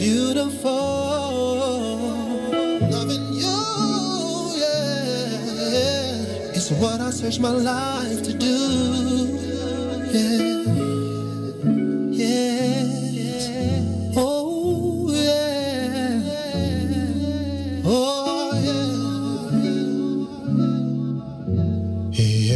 beautiful. Loving you, yeah, it's what I search my life to do. Yeah, yeah, oh yeah, oh yeah, yeah.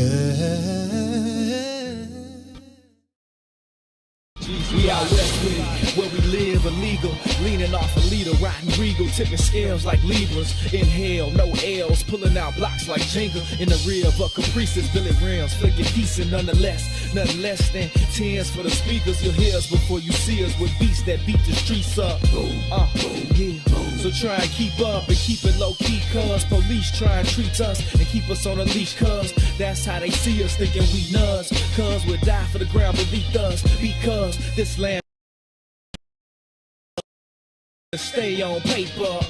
We out west with it, where we live illegal, leaning off a leader, riding regal, tipping scales like Libras. Inhale, no L's, pulling out blocks like Jenga. In the rear of a Caprices, Billy Rims, flicking decent nonetheless. Nothing less than tens for the speakers. You'll hear us before you see us with beats that beat the streets up. Yeah. So try and keep up and keep it low key, cuz police try and treat us and keep us on a leash, cuz that's how they see us, thinking we nuts. Cuz we'll die for the ground beneath us, because this land stay on paper,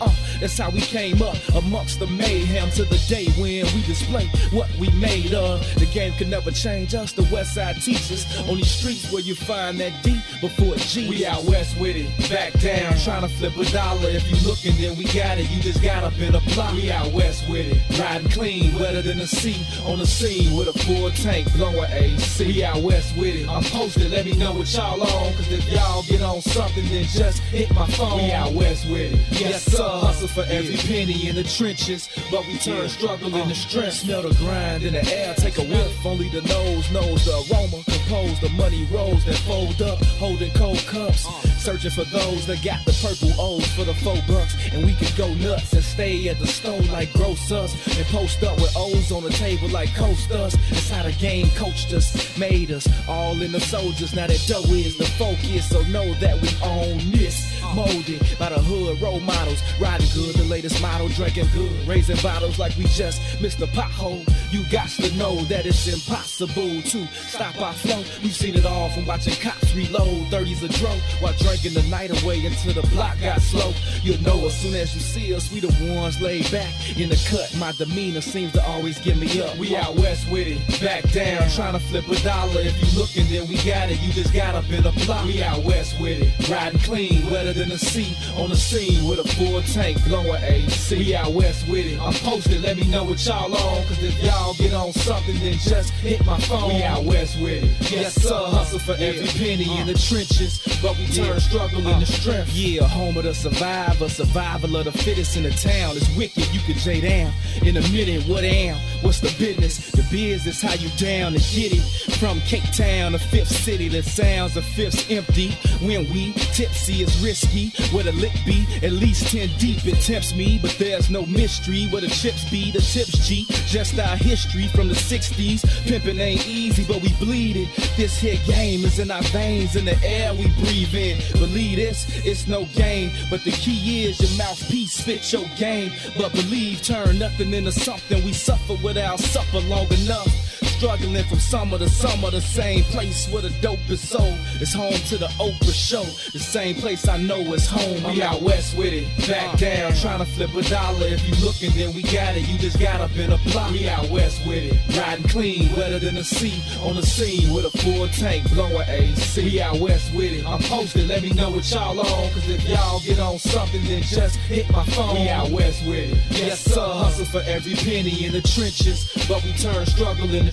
that's how we came up amongst the mayhem to the day when we display what we made of. The game could never change us, the west side teaches. On these streets where you find that D before G. We out west with it, back down, trying to flip a dollar. If you looking, then we got it, you just got up in a block. We out west with it, riding clean, wetter than the sea. On the scene with a full tank, blowing AC. We out west with it, I'm posted, let me know what y'all on. Cause if y'all get on something, then just hit my phone. We out west with it, yes sir. Hustle for every penny in the trenches, but we turn struggle into strength. Smell the grind in the air, take a whiff. Only the nose knows the aroma. Compose the money rolls that fold up, holding cold cups. Searching for those that got the purple O's for the $4. And we could go nuts and stay at the stove like gross us, and post up with O's on the table like coasters. That's how the game coached us, made us all in the soldiers. Now that dough is the focus, so know that we own this. Molded by the hood role models, riding good, the latest model, drinking good, raising bottles like we just missed a pothole. You got to know that it's impossible to stop our flow. We've seen it all from watching cops reload 30s a dro while drinking the night away until the block got slow. You'll know as soon as you see us, we the ones laid back in the cut. My demeanor seems to always give me up. We out west with it, back down, trying to flip a dollar. If you looking, then we got it, you just got up in a block. We out west with it, riding clean, wetter than the sea. On the scene with a full tank, blowing AC. We out west with it, I'm posted, let me know what y'all on. Cause if y'all get on something, then just hit my phone. We out west with it, yes sir. Hustle for every penny in the trenches, but we turn struggle into strength. Yeah, home of the survivor, survival of the fittest in the town. It's wicked, you can J down in a minute. What am? What's the business? The biz is how you down to get it. From Cape Town to Fifth City, the sounds of Fifth's empty. When we tipsy, it's risky. Where the lick be, at least 10 deep. It tempts me, but there's no mystery. Where the chips be, the tips G. Just our history from the 60s. Pimping ain't easy, but we bleed it. This here game is in our veins, in the air we breathe in. Believe this, it's no game, but the key is your mouthpiece, spit your game. But believe, turn nothing into something. We suffer without supper long enough. Struggling from summer to summer, the same place where the dope is sold. It's home to the Oprah show, the same place I know is home. We out west with it, back down, trying to flip a dollar. If you looking, then we got it, you just got up in a block. We out west with it, riding clean, wetter than the sea. On the scene with a full tank, blowing AC. We out west with it, I'm posted, let me know what y'all on. Cause if y'all get on something, then just hit my phone. We out west with it, yes sir. Hustle for every penny in the trenches, but we turn struggle into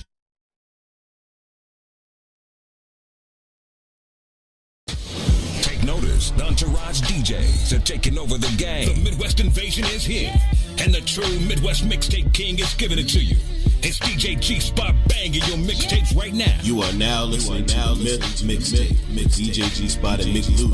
notice. The Entourage DJs are taking over the game. The Midwest invasion is here, and the true Midwest mixtape king is giving it to you. It's DJ G-Spot banging your mixtapes right now. You are now listening to the Mixtape. DJ G-Spot and Mick Lou,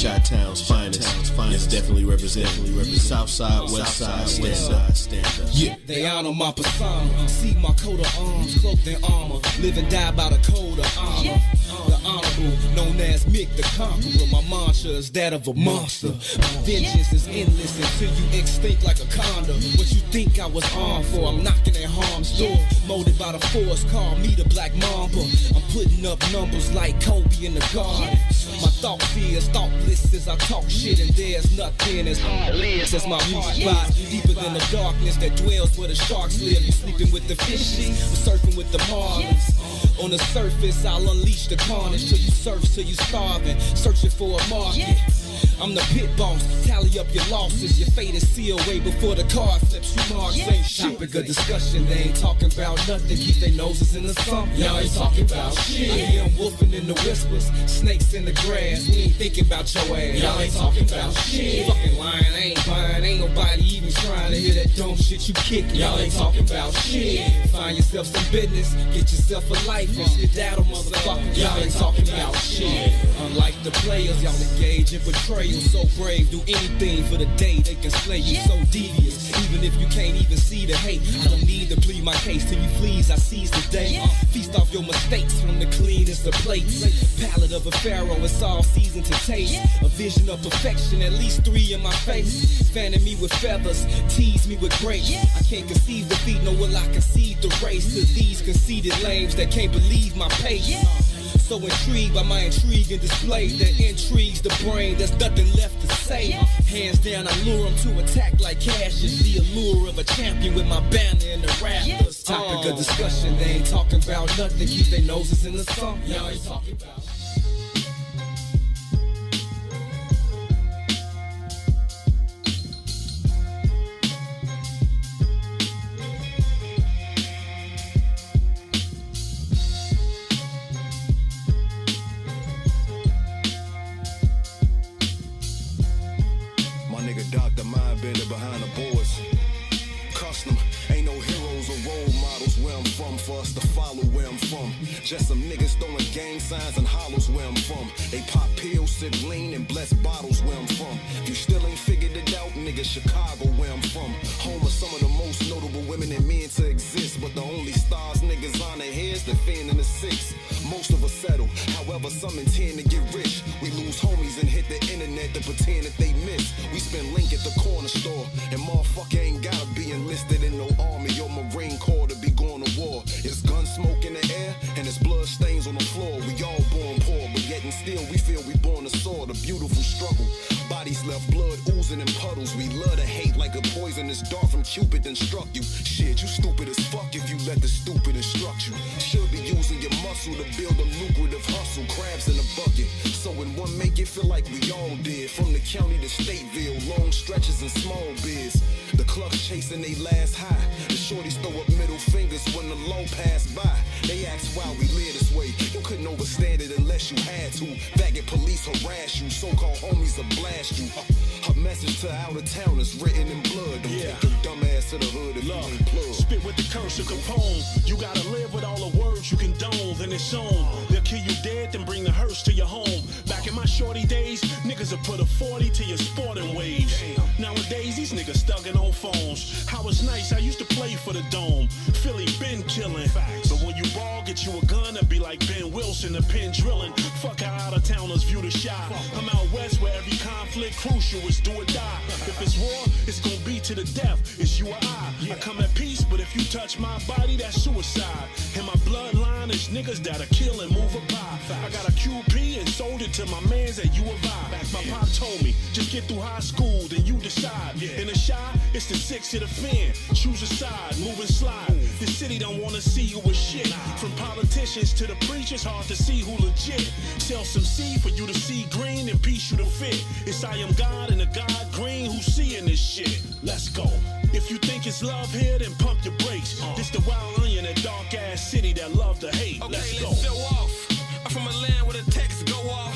Chi-Town's finest. It's definitely representing Southside, Westside, stand up. Yeah, they honor my persona. See my coat of arms, cloaked in armor. Live and die by the code of honor. The honorable, known as Mick the Conqueror. My mantra is that of a monster. My vengeance is endless until you extinct like a condom. What you think I was armed for? I'm knocking at harm's door. Molded by the force, call me the Black Mamba. I'm putting up numbers like Kobe in the garden. My thought fears, thoughtless as I talk shit, and there's nothing as heartless as my heart spot. Deeper than the darkness that dwells where the sharks live. You sleeping with the fishes, I'm surfing with the marlins. On the surface, I'll unleash the carnage till you surf, till you starving, searching for a market. I'm the pit boss, tally up your losses. Your fate is sealed way before the card flips. You marks ain't shit. Topic of discussion, they ain't talking about nothing. Keep their noses in the sump, y'all ain't talking about shit. I hear them wolfing in the whispers, snakes in the grass. We ain't thinking about your ass, y'all ain't talking about shit. Fucking lying, I ain't buying, ain't nobody even trying to hear that dumb shit you kicking. Y'all ain't talking about shit. Find yourself some business, get yourself a life and skedaddle, motherfucker. Y'all ain't talking about shit. Unlike the players, y'all engage in betrayal. So brave, do anything for the day they can slay you. So devious, even if you can't even see the hate. I don't need to plead my case till you please. I seize the day. Feast off your mistakes from the cleanest of plates. Palate of a pharaoh, it's all seasoned to taste. A vision of perfection, at least 3 in my face. Fanning me with feathers, tease me with grace. I can't conceive defeat, nor will I concede the race to these conceited lames that can't believe my pace. So intrigued by my intrigue and display that intrigues the brain, there's nothing left to say. Hands down, I lure them to attack like cash. Is the allure of a champion with my banner in the rafters. Topic of discussion, they ain't talking about nothing. Keep their noses in the sun, y'all ain't talking about. Dr. Mindbender behind the boards. Custom, ain't no heroes or role models where I'm from for us to follow where I'm from. Just some niggas throwing gang signs and hollows where I'm from. They pop pills, sip lean, and bless bottles where I'm from. If you still ain't figured it out, nigga, Chicago where I'm from. Home of some of the most notable women and men to exist. But the only stars niggas on their heads, the fin and the six. Most of us settle, however some intend to get rich. We lose homies and hit the internet to pretend that they miss. We spend link at the corner store, and motherfucker ain't gotta be enlisted in no army or Marine Corps to be going to war. It's gun smoke in the air, and it's blood stains on the floor. We all born poor, but yet and still we feel we born to soar. The beautiful struggle, bodies left blood oozing in puddles. We love to hate like a poisonous dart from Cupid then struck you. Shit, you stupid as fuck if you let the stupid instruct you. Should be using your muscle to build a lucrative hustle. Crabs in a bucket, so when one make it feel like we all did. From the county to Stateville, long stretches and small biz. The clucks chasing they last high. The shorties throw up middle fingers when the low pass by. They ask why we live this way. You couldn't overstand it unless you had to. Faggot police harass you, so-called homies will blast you. Her message to out-of-towners written in blood. Don't take your dumb ass to the hood if you ain't plugged. Spit with the curse of Capone. You gotta live with all the words you condone, then it's on. They'll kill you dead, then bring the hearse to your home. Back in my shorty days, niggas would put a 40 to your sporting waves. Nowadays, these niggas thugging on phones. How it's nice, I used to play for the Dome. Philly been killing. But when you ball, get you a gun, and be like Ben Wilson, the pin drilling. Fuck how out-of-towners view the shot. I'm out west where every conflict crucial is do or die. If it's war, it's gonna be to the death. It's you or I. I come at peace, but if you touch my body, that's suicide. And my bloodline is niggas that'll kill and move a pie. I got a QP and sold it to my mans at U of I. My pop told me, just get through high school, then you decide. In the shy, it's the 6 to the fin. Choose a side, move and slide. The city don't wanna see you with shit. From politicians to the preachers, hard to see who legit. Sell some seed for you to see green and piece you to fit. It's I am God and the God green who's seeing this shit. Let's go. If you think it's love here, then pump your brakes. This the wild onion, that dark ass city that love to hate. Okay, let's go. Let's show off. I'm from a land where the texts go off.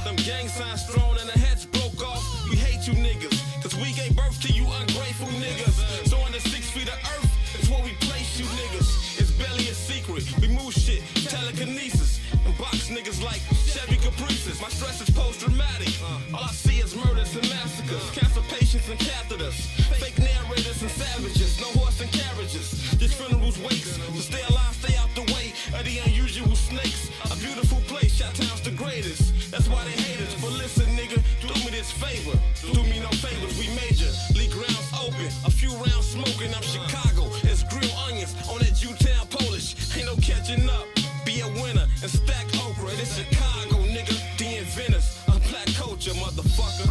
Them gang signs thrown and the heads broke off. We hate you niggas, cause we gave birth to you ungrateful niggas. So on the 6 feet of earth, it's where we place you niggas. It's barely a secret, we move shit, telekinesis. And box niggas like Chevy Caprices. My stress is post-traumatic. All I see is murders and massacres. Cancer patients and catheters. Fake narrators and savages. No horse and carriages. Just funerals, wakes. So stay alive, stay out the way of the unusual snakes. A beautiful place, Chi-Town's the greatest. That's why they hate us. But listen, nigga, do me this favor. Do me no favors, we major. League grounds open. A few rounds smoking. I'm Chicago. It's grilled onions on that U-Town Polish. Ain't no catching up. Be a winner and stack okra. This Chicago, nigga. The inventors of black culture, motherfucker.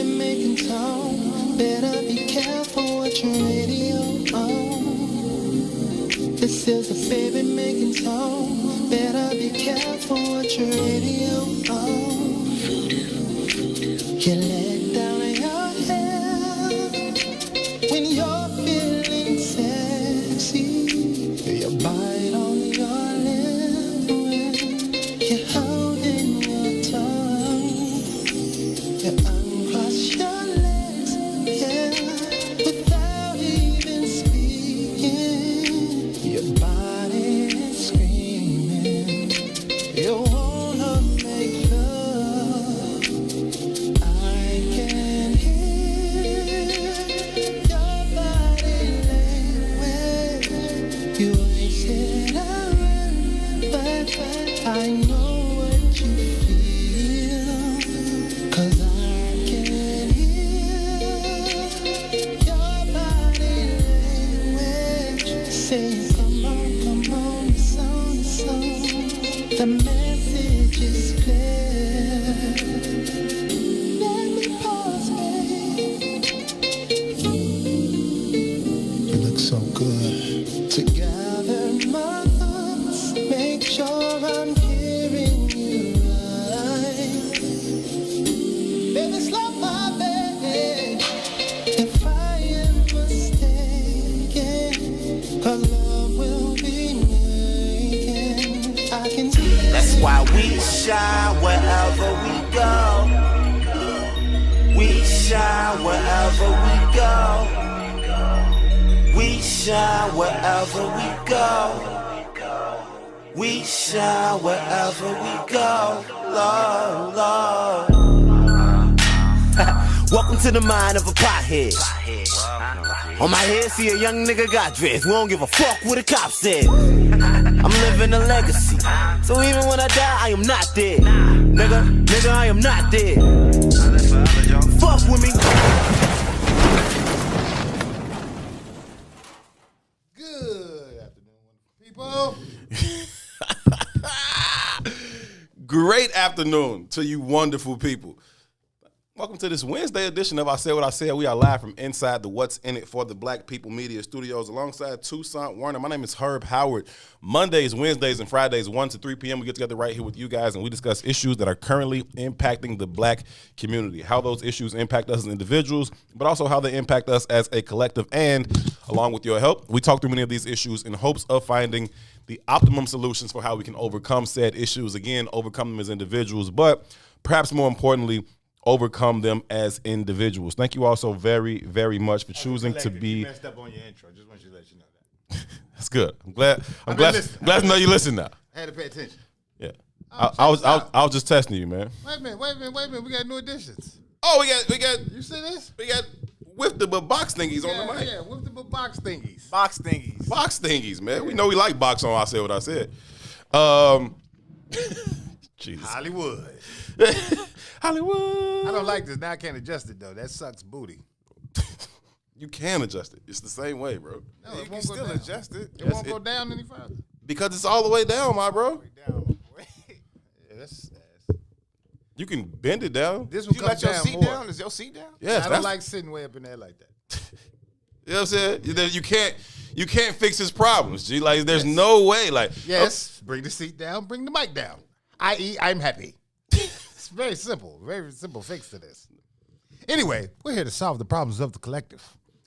baby making tone. Better be careful what your radio on. This is a baby making tone. Better be careful what your radio on. You let down your hair when you're feeling sexy. You bite on your lip when you're holding your tongue. You uncross your legs, yeah, without even speaking. Your body is screaming. You wanna make love. I can hear your body language. You ain't said I run, but I know what you feel. 'Cause I can hear your body language saying, come on, it's on, it's on. The message is clear. Let me pause, babe. You look so good. To gather my thoughts, make sure I'm hearing you right. Baby, slow my baby. If I am mistaken, 'cause love will be making. I can see That's why we shine wherever we go. We shine wherever we go. We shine wherever we go. We shine wherever we go. Lord, Lord. Welcome to the mind of a pothead. On my head, see a young nigga got dressed. We don't give a fuck what a cop said. I'm living a legacy. So even when I die, I am not dead. Nigga, I am not dead. Fuck with me. Good afternoon, people. Great afternoon to you wonderful people. Welcome to this Wednesday edition of I Said What I Said. We are live from inside the What's In It for the Black People Media Studios alongside Toussaint Werner. My name is Howard. Mondays, Wednesdays, and Fridays, 1 to 3 p.m. we get together right here with you guys and we discuss issues that are currently impacting the black community, how those issues impact us as individuals, but also how they impact us as a collective. And along with your help, we talk through many of these issues in hopes of finding the optimum solutions for how we can overcome said issues. Again, overcome them as individuals, but perhaps more importantly, overcome them as individuals. Thank you all so very, very much for choosing to be. You messed up on your intro. Just want you to let you know that. That's good. I'm glad to know you listen now. I had to pay attention. Yeah. I was just testing you, man. Wait a minute. We got new additions. Oh, we got You see this? we got whiffable box thingies on the mic. Yeah, with the box thingies. Box thingies. Box thingies, man. We know we like box on I Said What I Said. Jesus. Hollywood. Hollywood. I don't like this. Now I can't adjust it, though. That sucks booty. You can adjust it. It's the same way, bro. No, You it can won't go still down. adjust it. It won't go down any further. Because it's all the way down, my bro. Down. Yeah, that's You can bend it down. this one You comes let your down seat more. down? Is your seat down? Yes, I that's don't like sitting way up in there like that. You know what I'm saying? You can't fix his problems, G. Like, there's no way. Like, Yes, bring the seat down, bring the mic down. I.e., I'm happy. It's very simple fix to this. Anyway, we're here to solve the problems of the collective.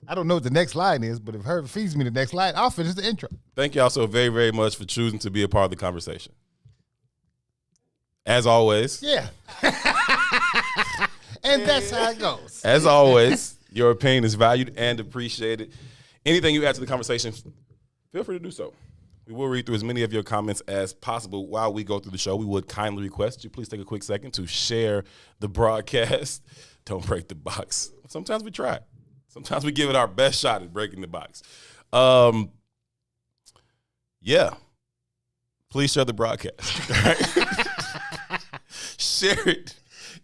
I don't know what the next line is, but if Herb feeds me the next line, I'll finish the intro. thank y'all so very, very much for choosing to be a part of the conversation. As always, Yeah. And that's how it goes. as always, your opinion is valued and appreciated. Anything you add to the conversation, feel free to do so. We will read through as many of your comments as possible while we go through the show. We would kindly request you please take a quick second to share the broadcast. Don't break the box. Sometimes we try. Sometimes we give it our best shot at breaking the box. Yeah. Please share the broadcast. Right? Share it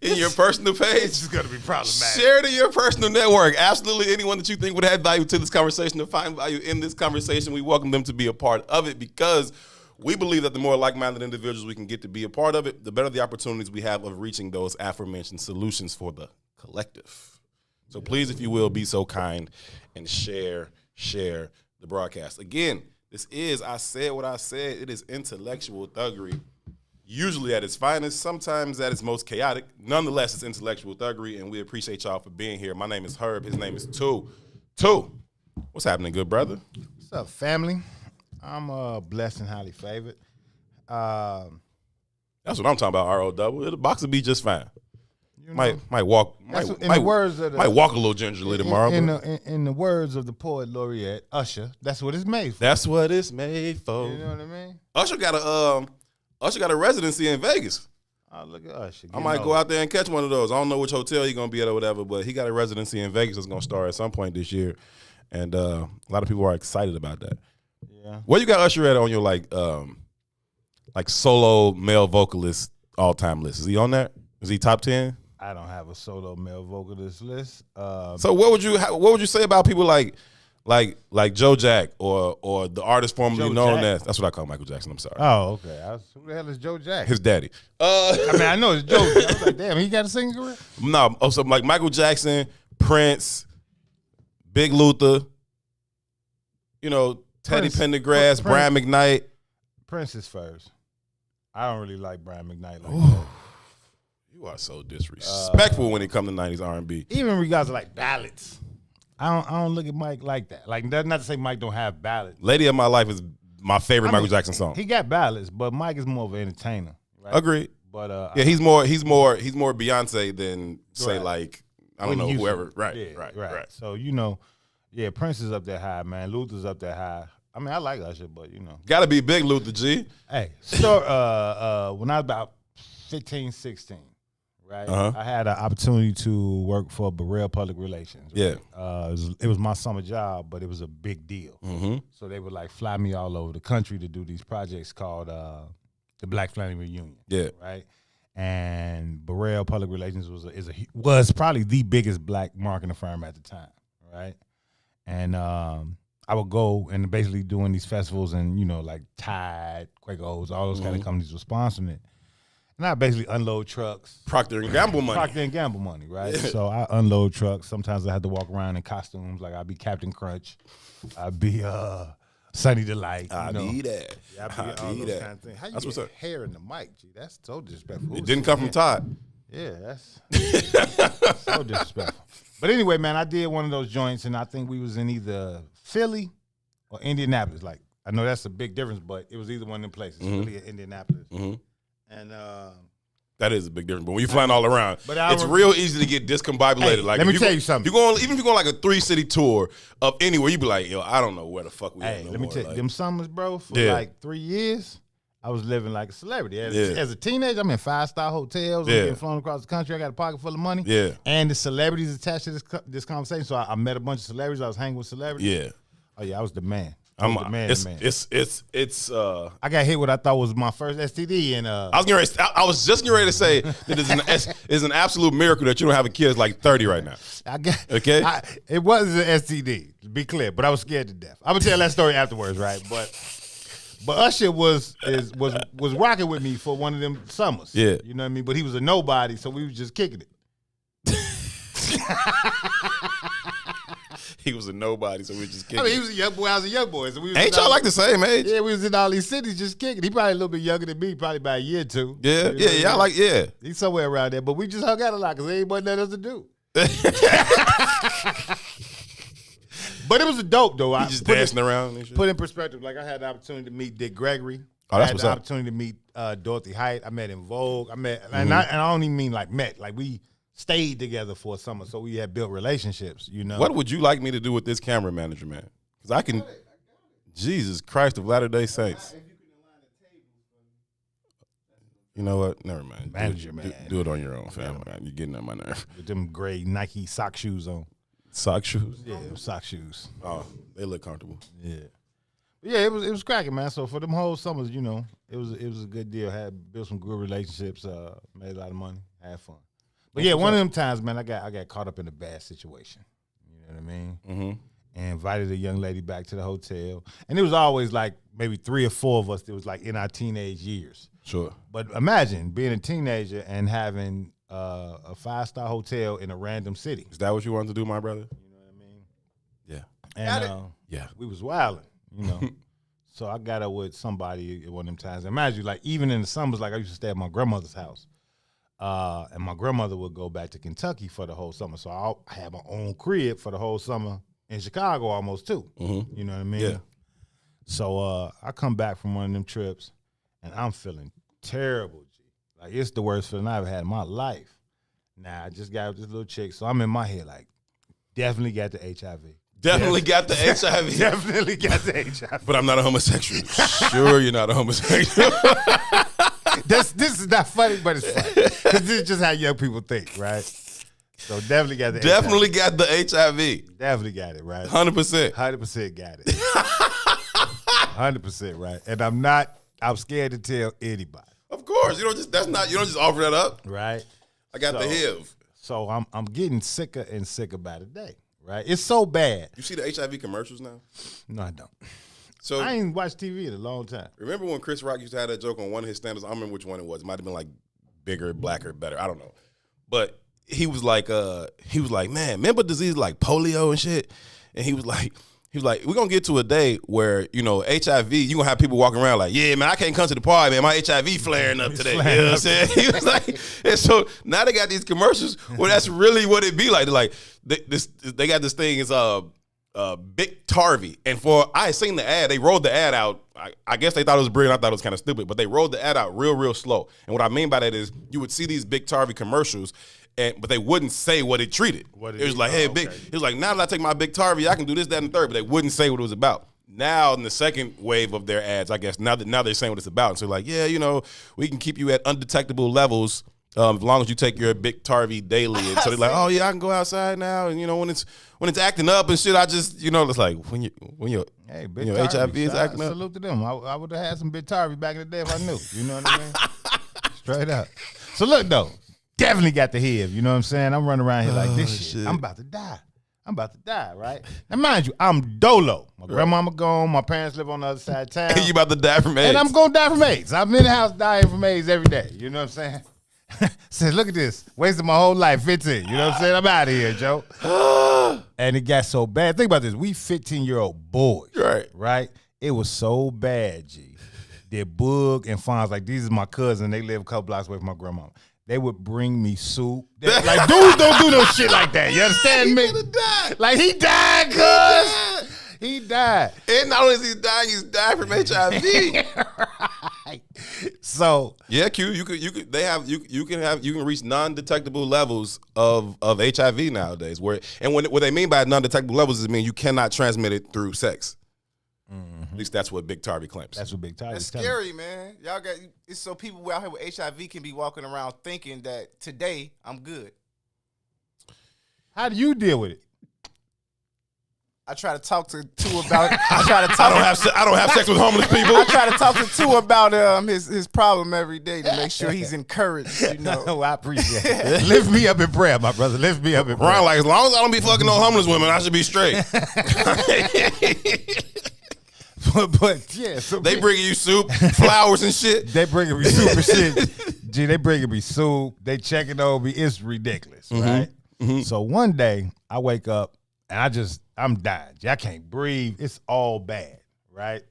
in your personal page. It's just going to be problematic. Share it in your personal network. Absolutely anyone that you think would add value to this conversation or find value in this conversation, we welcome them to be a part of it because we believe that the more like-minded individuals we can get to be a part of it, the better the opportunities we have of reaching those aforementioned solutions for the Collective. So please, if you will, be so kind and share the broadcast. Again, this is, I said what I said, it is intellectual thuggery. Usually at its finest, sometimes at its most chaotic. Nonetheless, it's intellectual thuggery, and we appreciate y'all for being here. My name is Herb. His name is Two. What's happening, good brother? What's up, family? I'm blessed and highly favored. That's what I'm talking about, RO double. The box will be just fine. Might walk a little gingerly tomorrow. In the words of the poet laureate Usher, that's what it's made for. That's what it's made for. You know what I mean? Usher got a residency in Vegas. Oh, look at Usher. I might go out there and catch one of those. I don't know which hotel he's gonna be at or whatever, but he got a residency in Vegas that's gonna start at some point this year, and a lot of people are excited about that. Yeah. Where you got Usher at on your like solo male vocalist all time list? Is he on that? Is he top 10? I don't have a solo male vocalist list. So what would you say about people like Joe Jack or the artist formerly known as, that's what I call Michael Jackson, I'm sorry. Oh, okay. Who the hell is Joe Jack? His daddy. I mean, I know it's Joe Jack. I was like, damn, he got a singing career? No, so like Michael Jackson, Prince, Big Luther, Teddy Pendergrass, Brian McKnight. Prince is first. I don't really like Brian McKnight like that. You are so disrespectful when it comes to 90s R&B. Even in regards to like ballads. I don't look at Mike like that. Like, that's not to say Mike don't have ballads. Lady of My Life is my favorite Michael Jackson song. He got ballads, but Mike is more of an entertainer. Right? Agreed. But yeah, he's more Beyonce than say like I don't know Houston. whoever. Right, Yeah, right. So Prince is up there high, man. Luther's up there high. I mean, I like Usher, but Gotta be Big Luther, G. Hey, so when I was about 15, 16, right? I had an opportunity to work for Burrell Public Relations. Right? Yeah. It was my summer job, but it was a big deal. Mm-hmm. So they would like fly me all over the country to do these projects called the Black Family Reunion. Yeah. Right. And Burrell Public Relations was probably the biggest black marketing firm at the time. Right. And I would go and basically doing these festivals and, like Tide, Quakos, all those kind of companies were sponsoring it. And I basically unload trucks. Procter & Gamble money. Procter & Gamble money, right? Yeah. So I unload trucks. Sometimes I had to walk around in costumes. Like I'd be Captain Crunch. I'd be Sunny Delight. I'd be that. Yeah, I'd be that. Kind of thing. How you that's what's up. Hair in the mic, G? That's so disrespectful. It didn't come from Todd. Yeah, that's so disrespectful. But anyway, man, I did one of those joints, and I think we was in either Philly or Indianapolis. Like, I know that's a big difference, but it was either one of them places, Philly or Indianapolis. Mm-hmm. And that is a big difference. But when you're flying all around, but it's real easy to get discombobulated. Hey, like, let me tell you something. Even if you're going like a 3-city tour of anywhere, you be like, yo, I don't know where the fuck we at no let me more. tell you, like, them summers, bro, for like 3 years, I was living like a celebrity. As a teenager, I'm in 5-star hotels. I'm getting flown across the country. I got a pocket full of money. Yeah. And the celebrities attached to this conversation. So I met a bunch of celebrities. I was hanging with celebrities. Yeah. Oh, yeah, I was the man. I got hit what I thought was my first STD, and I was just getting ready to say that it's an absolute miracle that you don't have a kid that's like 30 right now. It was an STD, to be clear, but I was scared to death. I'm gonna tell that story afterwards, right? But Usher was rocking with me for one of them summers. Yeah, you know what I mean. But he was a nobody, so we was just kicking it. He was a nobody, so we just kicking. I mean, he was a young boy. I was a young boy. So we was ain't y'all like the same age? Yeah, we was in all these cities just kicking. He probably a little bit younger than me, probably by a year or two. Yeah, He's somewhere around there, but we just hung out a lot because there ain't nothing else to do. But it was a dope though. You just dancing around and shit? Put in perspective, like I had the opportunity to meet Dick Gregory. Oh, that's I had the opportunity to meet Dorothy Height. I met in Vogue. I met, and I don't even mean like met. Like we stayed together for a summer, so we had built relationships. What would you like me to do with this camera manager, man? Because I can. Jesus Christ of Latter-day Saints. You know what? Never mind. Manager, man. Do it on your own, fam. Man. You're getting on my nerve. With them gray Nike sock shoes on. Sock shoes? Yeah, sock shoes. Oh, they look comfortable. Yeah. Yeah, it was cracking, man. So for them whole summers, it was a good deal. Had built some good relationships, made a lot of money, had fun. But yeah, one of them times, man, I got caught up in a bad situation. You know what I mean? Mm-hmm. And invited a young lady back to the hotel. And it was always like maybe 3 or 4 of us that was like in our teenage years. Sure. But imagine being a teenager and having a 5-star hotel in a random city. Is that what you wanted to do, my brother? You know what I mean? Yeah. And Yeah. we was wilding, you know. So I got up with somebody at one of them times. Imagine, like, even in the summers, like I used to stay at my grandmother's house. And my grandmother would go back to Kentucky for the whole summer. So I had my own crib for the whole summer in Chicago almost too. Mm-hmm. You know what I mean? Yeah. So I come back from one of them trips and I'm feeling terrible, G. Like, it's the worst feeling I ever had in my life. Now I just got with this little chick. So I'm in my head like, definitely got the HIV. Definitely got the HIV. Definitely got the HIV. But I'm not a homosexual. Sure, you're not a homosexual. This is not funny, but it's funny. Because this is just how young people think, right? So definitely got the Definitely HIV. got the HIV. Definitely got it, right? 100%. 100% got it. 100% right. And I'm scared to tell anybody. Of course. You don't just offer that up. Right? I got the HIV. So I'm getting sicker and sicker by the day, right? It's so bad. You see the HIV commercials now? No, I don't. So I ain't watched TV in a long time. remember when Chris Rock used to have that joke on one of his stand-ups? I don't remember which one it was. It might have been like bigger, blacker, better. I don't know. But he was like, man, remember diseases like polio and shit? And he was like, we're gonna get to a day where, you know, HIV, you're gonna have people walking around like, yeah, man, I can't come to the party, man. My HIV flaring up today. You know what I'm saying? He was like, and so now they got these commercials where that's really what it be like. They're like, they got this thing, it's Big Tarvy. And I had seen the ad, they rolled the ad out. I guess they thought it was brilliant. I thought it was kind of stupid, but they rolled the ad out real, real slow. And what I mean by that is you would see these Big Tarvy commercials, but they wouldn't say what it treated. It was like, hey, big. It was like, now that I take my Big Tarvy, I can do this, that, and the third. But they wouldn't say what it was about. Now, in the second wave of their ads, I guess now they're saying what it's about. And so, like, yeah, you know, we can keep you at undetectable levels as long as you take your Big Tarvy daily. And so they're like, oh yeah, I can go outside now. And you know, when it's acting up and shit, I just, you know, it's like when your Big your Tarvy, HIV is acting up. Salute to them. I would have had some Big Tarvy back in the day if I knew. You know what I mean? Straight up. So look though. Definitely got the HIV, you know what I'm saying? I'm running around here like this shit. I'm about to die, right? And mind you, I'm dolo. My grandmama gone, my parents live on the other side of town. And you about to die from AIDS. And I'm gonna die from AIDS. I'm in the house dying from AIDS every day. You know what I'm saying? Said, look at this. Wasted my whole life, 15. You know what I'm saying? I'm out of here, Joe. And it got so bad. Think about this. We 15-year-old boys. Right? It was so bad, G. That Boog and Fonz, like, these is my cousins. They live a couple blocks away from my grandmama. They would bring me soup. Like, dudes don't do no shit like that. You understand me? Like, he died, cuz. He died. And not only is he dying, he's dying from HIV. Right. So yeah, Q, you can reach non-detectable levels of HIV nowadays. What they mean by non-detectable levels is you cannot transmit it through sex. Mm-hmm. At least that's what Big Tarvy claims. That's what Big Tarvy. That's scary, man. Y'all got it's so people out here with HIV can be walking around thinking that today I'm good. How do you deal with it? I try to talk to two about it. I don't have sex with homeless people. I try to talk to two about his problem every day to make sure he's encouraged. You know, no, I appreciate it. Lift me up in prayer, my brother. Lift me up in prayer. Ron, like, as long as I don't be fucking no homeless women, I should be straight. but yeah, so they bringing you soup, flowers and shit. They bringing me soup and shit. Gee, they bringing me soup. They checking over me. It's ridiculous, right? Mm-hmm. So one day I wake up and I'm dying. I can't breathe. It's all bad, right?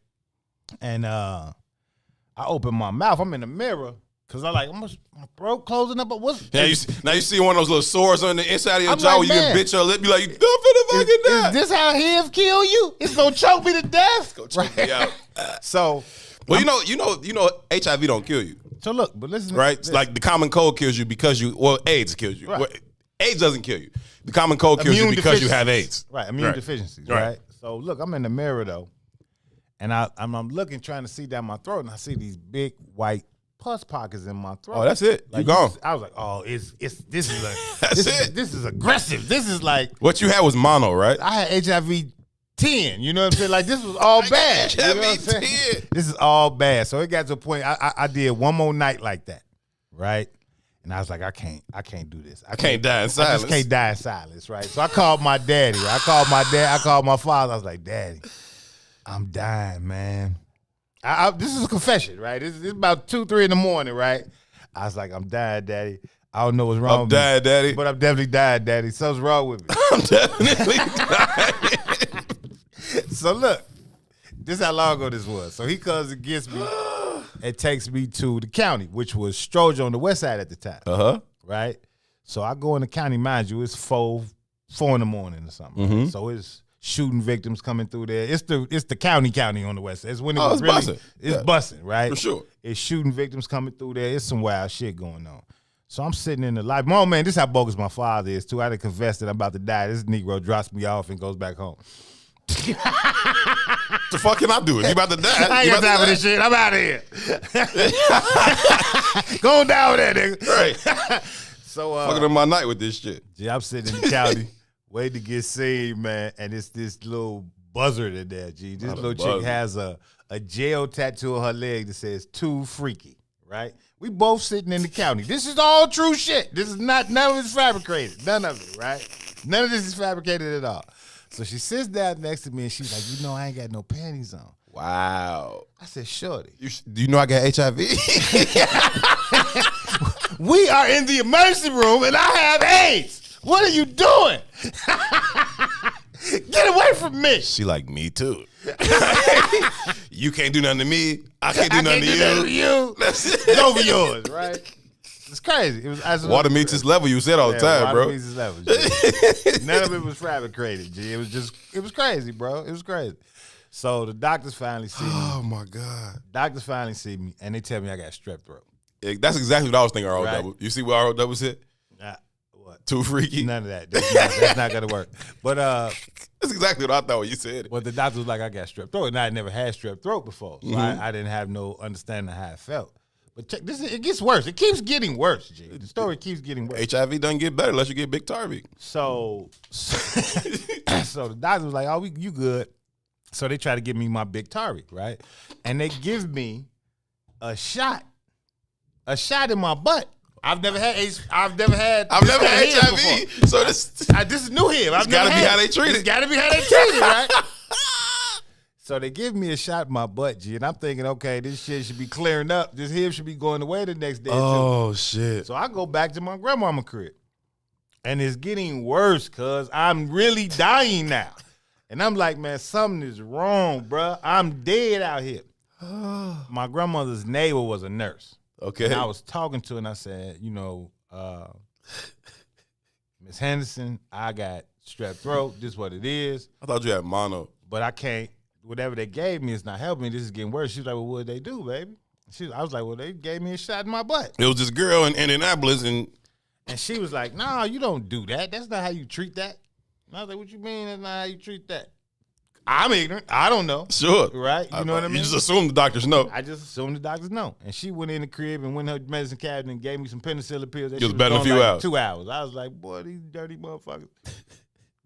And I open my mouth. I'm in the mirror because my throat closing up. But what's now you see one of those little sores on the inside of your jaw like, where you can bitch your lip. Be like, you done finna fucking die. Is this how HIV kill you? It's gonna choke me to death. Go choke me out. So, well, you know, HIV don't kill you. So look, but listen, right? It's like the common cold kills you AIDS kills you. Right. Well, AIDS doesn't kill you. The common cold kills you because you have AIDS. Right, immune deficiencies, right? So look, I'm in the mirror though, and I'm looking, trying to see down my throat, and I see these big white pus pockets in my throat. Oh, that's it. Like, you gone. I was like, oh, this is aggressive. This is like what you had was mono, right? I had HIV 10. You know what I'm saying? Like this was all bad. HIV you know what I'm saying? 10. This is all bad. So it got to a point. I did one more night like that, right? And I was like, I can't do this. I can't die in silence. I just can't die in silence, right? So I called my daddy. I called my father. I was like, Daddy, I'm dying, man. This is a confession, right? This is about 2, 3 in the morning, right? I was like, I'm dying, Daddy. I don't know what's wrong I'm with dying, me. Daddy. But I'm definitely dying, Daddy. Something's wrong with me. I'm definitely dying. So look, this is how long ago this was. So he comes and gets me and takes me to the county, which was Stroger on the west side at the time. Uh-huh. Right? So I go in the county, mind you, it's 4 in the morning or something. Mm-hmm. So it's shooting victims coming through there. It's the county on the west side. It's when it was it's really busting. it's Yeah. busting, right? For sure. It's shooting victims coming through there. It's some wild shit going on. So I'm sitting in the life. Oh man, this is how bogus my father is too. I done confessed that I'm about to die. This Negro drops me off and goes back home. The fuck can I do it? You about to die? I ain't got time for this shit. I'm out of here. Go on down there, nigga. Right. So Fucking up my night with this shit. I'm sitting in the county, waiting to get seen, man, and it's this little buzzard in there, G. This little chick has a jail tattoo on her leg that says "Too Freaky," right? We both sitting in the county. This is all true shit. This is not, none of it's fabricated. None of it, right? None of this is fabricated at all. So she sits down next to me and she's like, you know, I ain't got no panties on. Wow. I said, shorty. Do you know I got HIV? We are in the emergency room and I have AIDS. What are you doing? Get away from me. She like, me too. You can't do nothing to me. I can't do nothing to you. That's it. It's over yours, right? It's crazy. It was absolutely Water meets its level. You said all the time, water bro. meets its level, G. None of it was fabricated, G. It was crazy, bro. It was crazy. So the doctors finally see me. Oh my God. Doctors finally see me and they tell me I got strep throat. That's exactly what I was thinking. ROW. Right. You see what ROW said? What? Too freaky. None of that. That's not gonna work. But that's exactly what I thought when you said it. Well, the doctor was like, I got strep throat, and I had never had strep throat before, so I didn't have no understanding of how it felt. But check this, it gets worse. It keeps getting worse, G. The story keeps getting worse. HIV doesn't get better unless you get Big Tarby. So the doctor was like, "Oh, you good?" So they try to give me my Big Tarby, right? And they give me a shot in my butt. I've never had HIV before. So this is new here. I've gotta never be had how they treat it. It's gotta be how they treat it, right? So they give me a shot in my butt, G, and I'm thinking, okay, this shit should be clearing up. This here should be going away the next day, too. Shit. So I go back to my grandmama crib. And it's getting worse, cuz I'm really dying now. And I'm like, man, something is wrong, bruh. I'm dead out here. My grandmother's neighbor was a nurse. Okay. And I was talking to her and I said, Miss Henderson, I got strep throat. This is what it is. I thought you had mono. But I can't, whatever they gave me is not helping me. This is getting worse. She was like, well, what did they do, baby? I was like, well, they gave me a shot in my butt. It was this girl in Indianapolis and she was like, no, you don't do that. That's not how you treat that. And I was like, what you mean that's not how you treat that? I'm ignorant. I don't know. Sure. Right? You know what I mean? You just assume the doctors know. I just assume the doctors know. And she went in the crib and went in her medicine cabinet and gave me some penicillin pills. It was better than a few hours. 2 hours. I was like, boy, these dirty motherfuckers.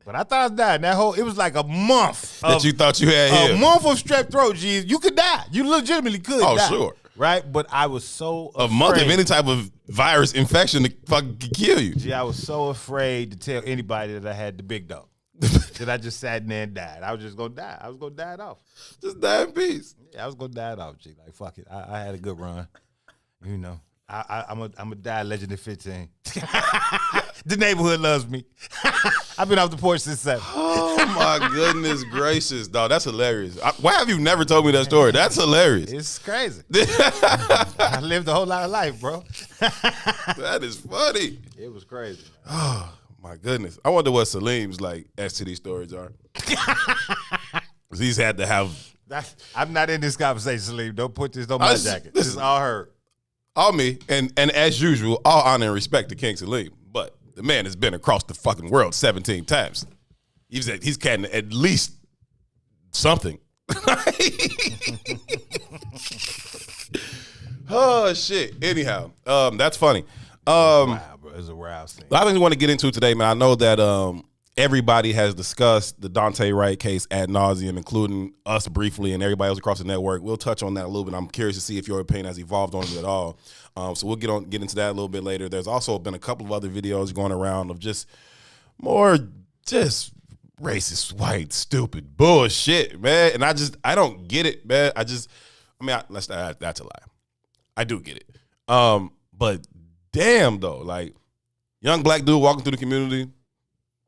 But I thought I was dying. It was like a month. That you thought you had here. A month of strep throat, G. You could die. You legitimately could die. Oh, sure. Right? But I was so afraid. A month of any type of virus infection to fucking kill you. Gee, I was so afraid to tell anybody that I had the big dog. That I just sat in there and died. I was just gonna die. I was gonna die it off. Just die in peace. Yeah, I was gonna die it off, G. Like fuck it. I had a good run. You know. I'm a die legend at 15. The neighborhood loves me. I've been off the porch since 7. Oh my goodness gracious, dog. That's hilarious. Why have you never told me that story? That's hilarious. It's crazy. I lived a whole lot of life, bro. That is funny. It was crazy. Oh my goodness. I wonder what Salim's like STD stories are. He's had to have. I'm not in this conversation, Salim. Don't put this on my jacket. This is all her. All me, and as usual, all honor and respect to King Salim. But the man has been across the fucking world 17 times. He's getting at least something. Oh shit. Anyhow, that's funny. Wow, bro. It's a wild scene. A lot of things we want to get into today, man. I know that everybody has discussed the Dante Wright case ad nauseum, including us briefly and everybody else across the network. We'll touch on that a little bit. I'm curious to see if your opinion has evolved on it at all. So we'll get into that a little bit later. There's also been a couple of other videos going around of just racist, white, stupid bullshit, man. And I don't get it, man. That's a lie. I do get it. But damn though, like young black dude walking through the community,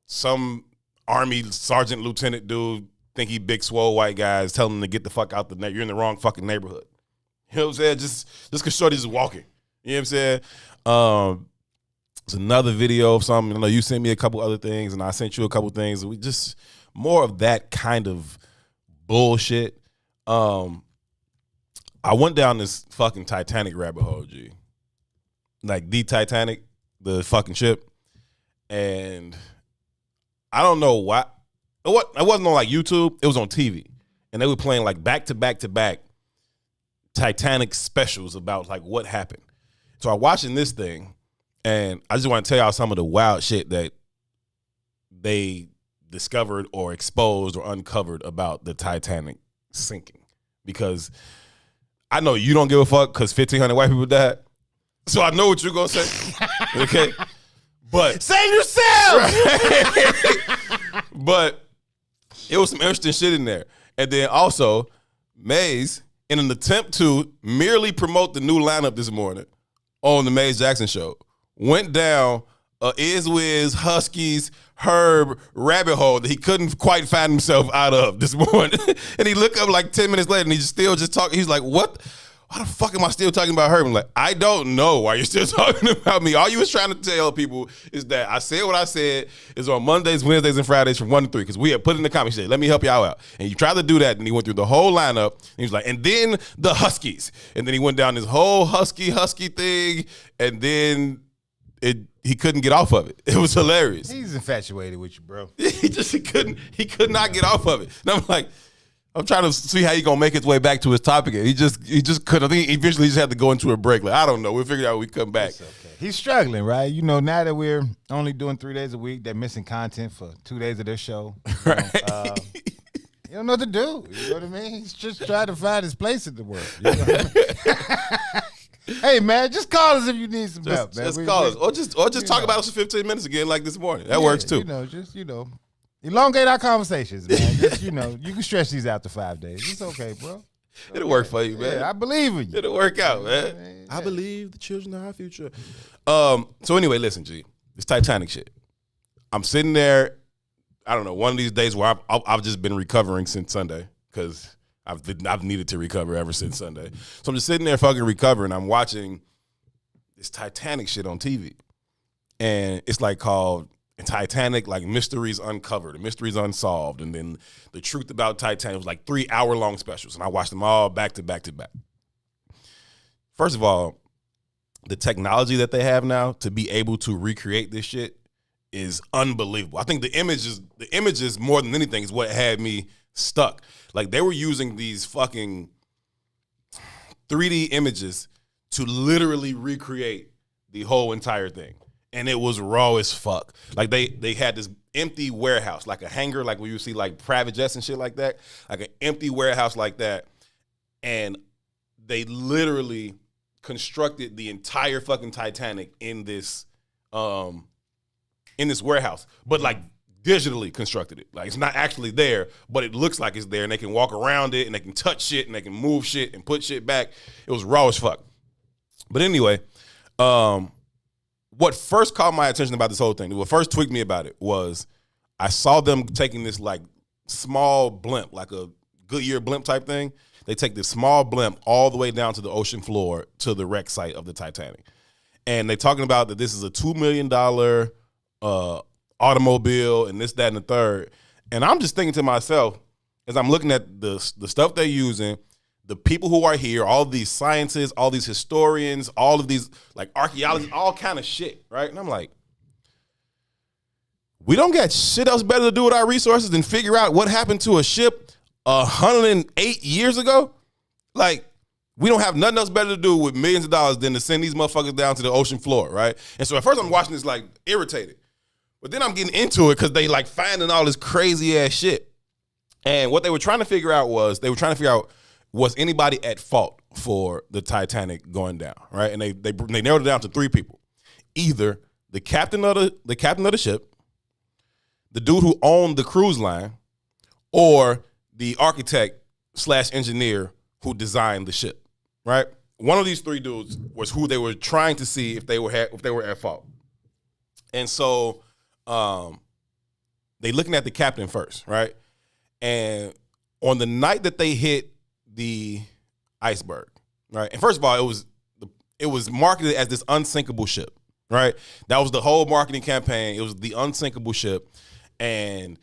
some army sergeant lieutenant dude think he big swole white guys telling him to get the fuck out the net. You're in the wrong fucking neighborhood. You know what I'm saying? Just cause Shorty's just walking. You know what I'm saying? It's another video of something. I know you sent me a couple other things, and I sent you a couple things. We just more of that kind of bullshit. I went down this fucking Titanic rabbit hole, G. Like the Titanic, the fucking ship, and I don't know why. It wasn't on like YouTube. It was on TV, and they were playing like back to back to back Titanic specials about like what happened. So I'm watching this thing, and I just want to tell y'all some of the wild shit that they discovered or exposed or uncovered about the Titanic sinking. Because I know you don't give a fuck because 1,500 white people died. So I know what you're gonna say. Okay, but save yourself. Right? But it was some interesting shit in there. And then also, Maze, in an attempt to merely promote the new lineup this morning on the Maze Jackson show, went down a Izwiz, Huskies, Herb rabbit hole that he couldn't quite find himself out of this morning. And he looked up like 10 minutes later and he's still just talking. He's like, what? Why the fuck am I still talking about Herb? I'm like, I don't know why you're still talking about me. All you was trying to tell people is that I said what I said is on Mondays, Wednesdays, and Fridays from 1 to 3 because we had put in the comments, said, let me help y'all out. And you tried to do that, and he went through the whole lineup. And he was like, and then the Huskies. And then he went down this whole Husky thing, and then he couldn't get off of it. It was hilarious. He's infatuated with you, bro. he could not get off of it. And I'm like, I'm trying to see how he gonna make his way back to his topic. He just couldn't. I think he eventually just had to go into a break. Like, I don't know. We'll figure it out when we come back. It's okay. He's struggling, right? You know, now that we're only doing 3 days a week, they're missing content for 2 days of their show. Right. You don't know what to do. You know what I mean? He's just trying to find his place in the world. You know what I mean? Hey man, just call us if you need some help, man. Just call us, or just talk about us for 15 minutes again, like this morning. That works too. You know, elongate our conversations, man. Just you can stretch these out to 5 days. It's okay, bro. It'll work for you, man. Yeah, I believe in you. It'll work out, man. I believe the children are our future. So anyway, listen, G, this Titanic shit. I'm sitting there. I don't know, one of these days where I've just been recovering since Sunday because I've needed to recover ever since Sunday. So I'm just sitting there fucking recovering. I'm watching this Titanic shit on TV, and it's like called Titanic, like Mysteries Uncovered, Mysteries Unsolved, and then the truth about Titanic. It was like 3-hour-long specials, and I watched them all back to back to back. First of all, the technology that they have now to be able to recreate this shit is unbelievable. I think the images more than anything is what had me stuck. Like they were using these fucking 3D images to literally recreate the whole entire thing. And it was raw as fuck. Like they had this empty warehouse, like a hangar, like where you see like private jets and shit like that, like an empty warehouse like that. And they literally constructed the entire fucking Titanic in this warehouse, but like digitally constructed it. Like it's not actually there, but it looks like it's there, and they can walk around it, and they can touch shit, and they can move shit and put shit back. It was raw as fuck. But anyway, what first caught my attention about this whole thing, what first tweaked me about it was I saw them taking this like small blimp, like a Goodyear blimp type thing. They take this small blimp all the way down to the ocean floor to the wreck site of the Titanic. And they're talking about that this is a $2 million automobile and this, that, and the third. And I'm just thinking to myself, as I'm looking at the stuff they're using, the people who are here, all these scientists, all these historians, all of these like archaeologists, all kind of shit, right? And I'm like, we don't got shit else better to do with our resources than figure out what happened to a ship 108 years ago? Like, we don't have nothing else better to do with millions of dollars than to send these motherfuckers down to the ocean floor, right? And so at first I'm watching this like irritated. But then I'm getting into it because they like finding all this crazy ass shit. And what they were trying to figure out was was anybody at fault for the Titanic going down, right? And they narrowed it down to 3 people. Either the captain of the ship, the dude who owned the cruise line, or the architect / engineer who designed the ship, right? one of these three dudes was who they were trying to see if they were at fault. And so they looking at the captain first, right? And on the night that they hit the iceberg, right? And first of all, it was marketed as this unsinkable ship, right? That was the whole marketing campaign. It was the unsinkable ship, and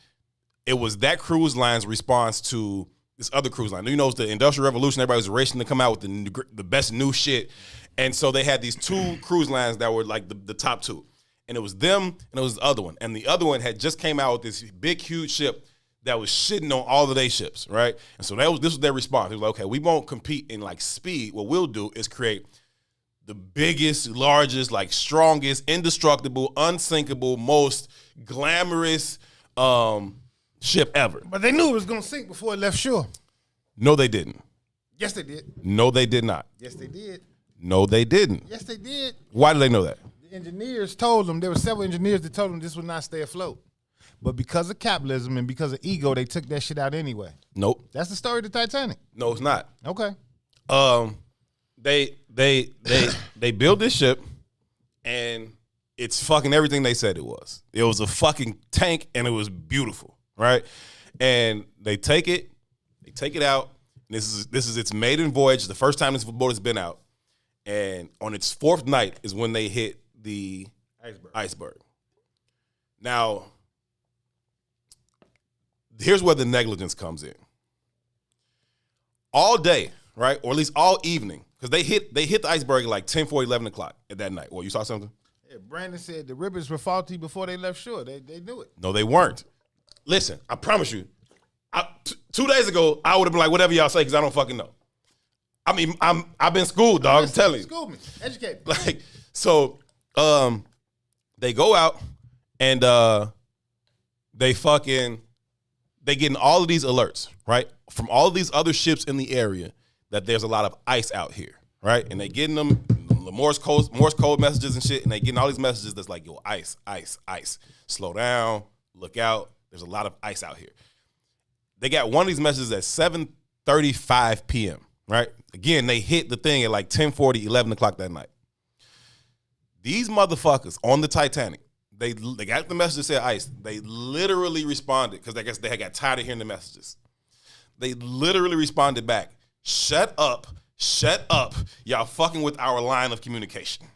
it was that cruise line's response to this other cruise line. You know, it's the Industrial Revolution. Everybody was racing to come out with the best new shit, and so they had these two cruise lines that were like the top two, and it was them and it was the other one, and the other one had just came out with this big, huge ship that was shitting on all of their ships, right? And so this was their response. It was like, okay, we won't compete in like speed. What we'll do is create the biggest, largest, like strongest, indestructible, unsinkable, most glamorous ship ever. But they knew it was going to sink before it left shore. No, they didn't. Yes, they did. No, they did not. Yes, they did. No, they didn't. Yes, they did. Why did they know that? The engineers told them, there were several engineers that told them this would not stay afloat. But because of capitalism and because of ego, they took that shit out anyway. Nope. That's the story of the Titanic. No, it's not. Okay. They built this ship, and it's fucking everything they said it was. It was a fucking tank, and it was beautiful, right? And they take it out. And this is its maiden voyage, the first time this boat has been out. And on its fourth night is when they hit the iceberg. Now, here's where the negligence comes in. All day, right, or at least all evening, because they hit the iceberg at like 10:40, 11 o'clock at that night. Well, you saw something? Yeah, Brandon said the ribbons were faulty before they left shore. They knew it. No, they weren't. Listen, I promise you, 2 days ago, I would have been like, whatever y'all say, because I don't fucking know. I mean, I've been schooled, dog. I'm telling you. School me. Educate me. Like, so they go out and they getting all of these alerts, right? From all of these other ships in the area that there's a lot of ice out here, right? And they getting them the Morse code messages and shit, and they getting all these messages that's like, yo, ice, ice, ice. Slow down, look out. There's a lot of ice out here. They got one of these messages at 7:35 p.m., right? Again, they hit the thing at like 10:40, 11 o'clock that night. These motherfuckers on the Titanic, they got the message that said ice. They literally responded, because I guess they had got tired of hearing the messages. They literally responded back, shut up, y'all fucking with our line of communication.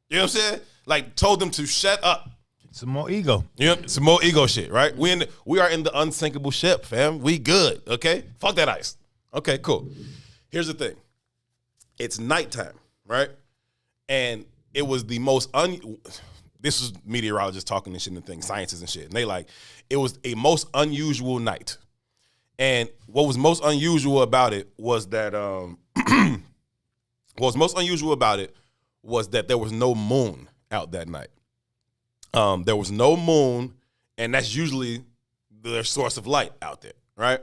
You know what I'm saying? Like, told them to shut up. Some more ego. You know, some more ego shit, right? We are in the unsinkable ship, fam. We good, okay? Fuck that ice. Okay, cool. Here's the thing. It's nighttime, right? And it was the most this is meteorologists talking and shit and things, scientists and shit. And they like, it was a most unusual night. And what was most unusual about it was that there was no moon out that night. There was no moon, and that's usually their source of light out there, right?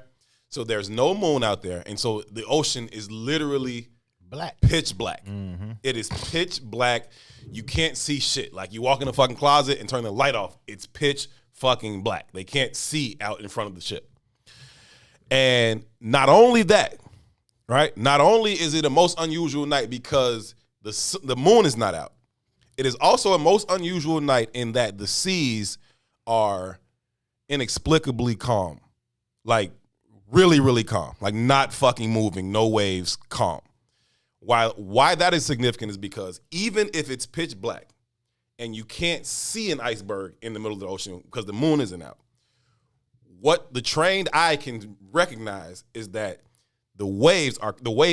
So there's no moon out there, and so the ocean is literally black, pitch black. Mm-hmm. It is pitch black. You can't see shit. Like, you walk in a fucking closet and turn the light off, it's pitch fucking black. They can't see out in front of the ship. And not only that, right? Not only is it a most unusual night because the moon is not out, it is also a most unusual night in that the seas are inexplicably calm. Like, really, really calm. Like, not fucking moving, no waves, calm. Why that is significant is because even if it's pitch black and you can't see an iceberg in the middle of the ocean because the moon isn't out, what the trained eye can recognize is that the wave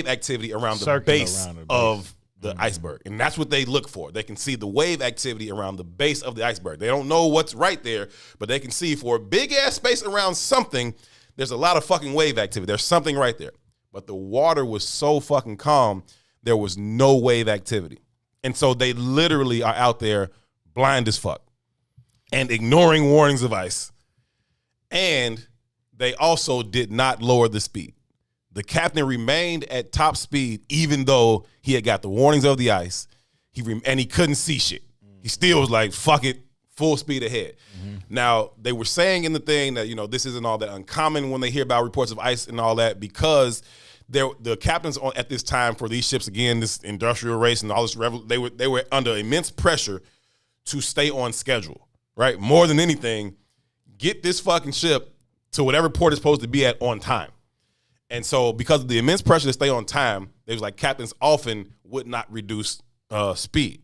activity around the base of the iceberg. And that's what they look for. They can see the wave activity around the base of the iceberg. They don't know what's right there, but they can see for a big ass space around something, there's a lot of fucking wave activity. There's something right there. But the water was so fucking calm, there was no wave activity. And so they literally are out there blind as fuck and ignoring warnings of ice. And they also did not lower the speed. The captain remained at top speed even though he had got the warnings of the ice. And he couldn't see shit. He still was like, fuck it, full speed ahead. Mm-hmm. Now, they were saying in the thing that, this isn't all that uncommon when they hear about reports of ice and all that, because the captains at this time for these ships, again, this industrial race and all this, they were under immense pressure to stay on schedule, right? More than anything, get this fucking ship to whatever port it's supposed to be at on time. And so because of the immense pressure to stay on time, they was like captains often would not reduce speed.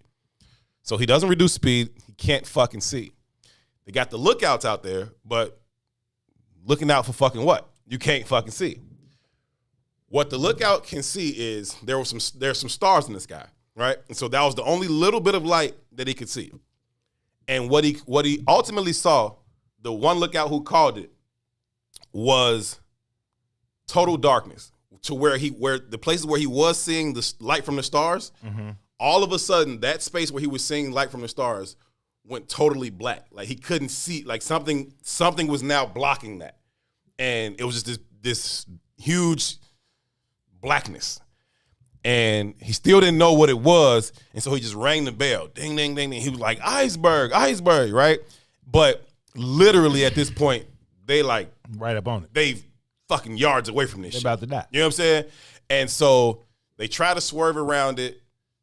So he doesn't reduce speed. He can't fucking see. They got the lookouts out there, but looking out for fucking what? You can't fucking see. What the lookout can see is there's some stars in the sky, right? And so that was the only little bit of light that he could see. And what he ultimately saw, the one lookout who called it, was total darkness. To where the places where he was seeing the light from the stars, all of a sudden that space where he was seeing light from the stars went totally black. Like he couldn't see, like something was now blocking that. And it was just this huge blackness. And he still didn't know what it was. And so he just rang the bell. Ding, ding, ding, ding. He was like, iceberg, right? But literally at this point, they like right up on it. They fucking yards away from this shit. They're about to die. You know what I'm saying? And so they try to swerve around it.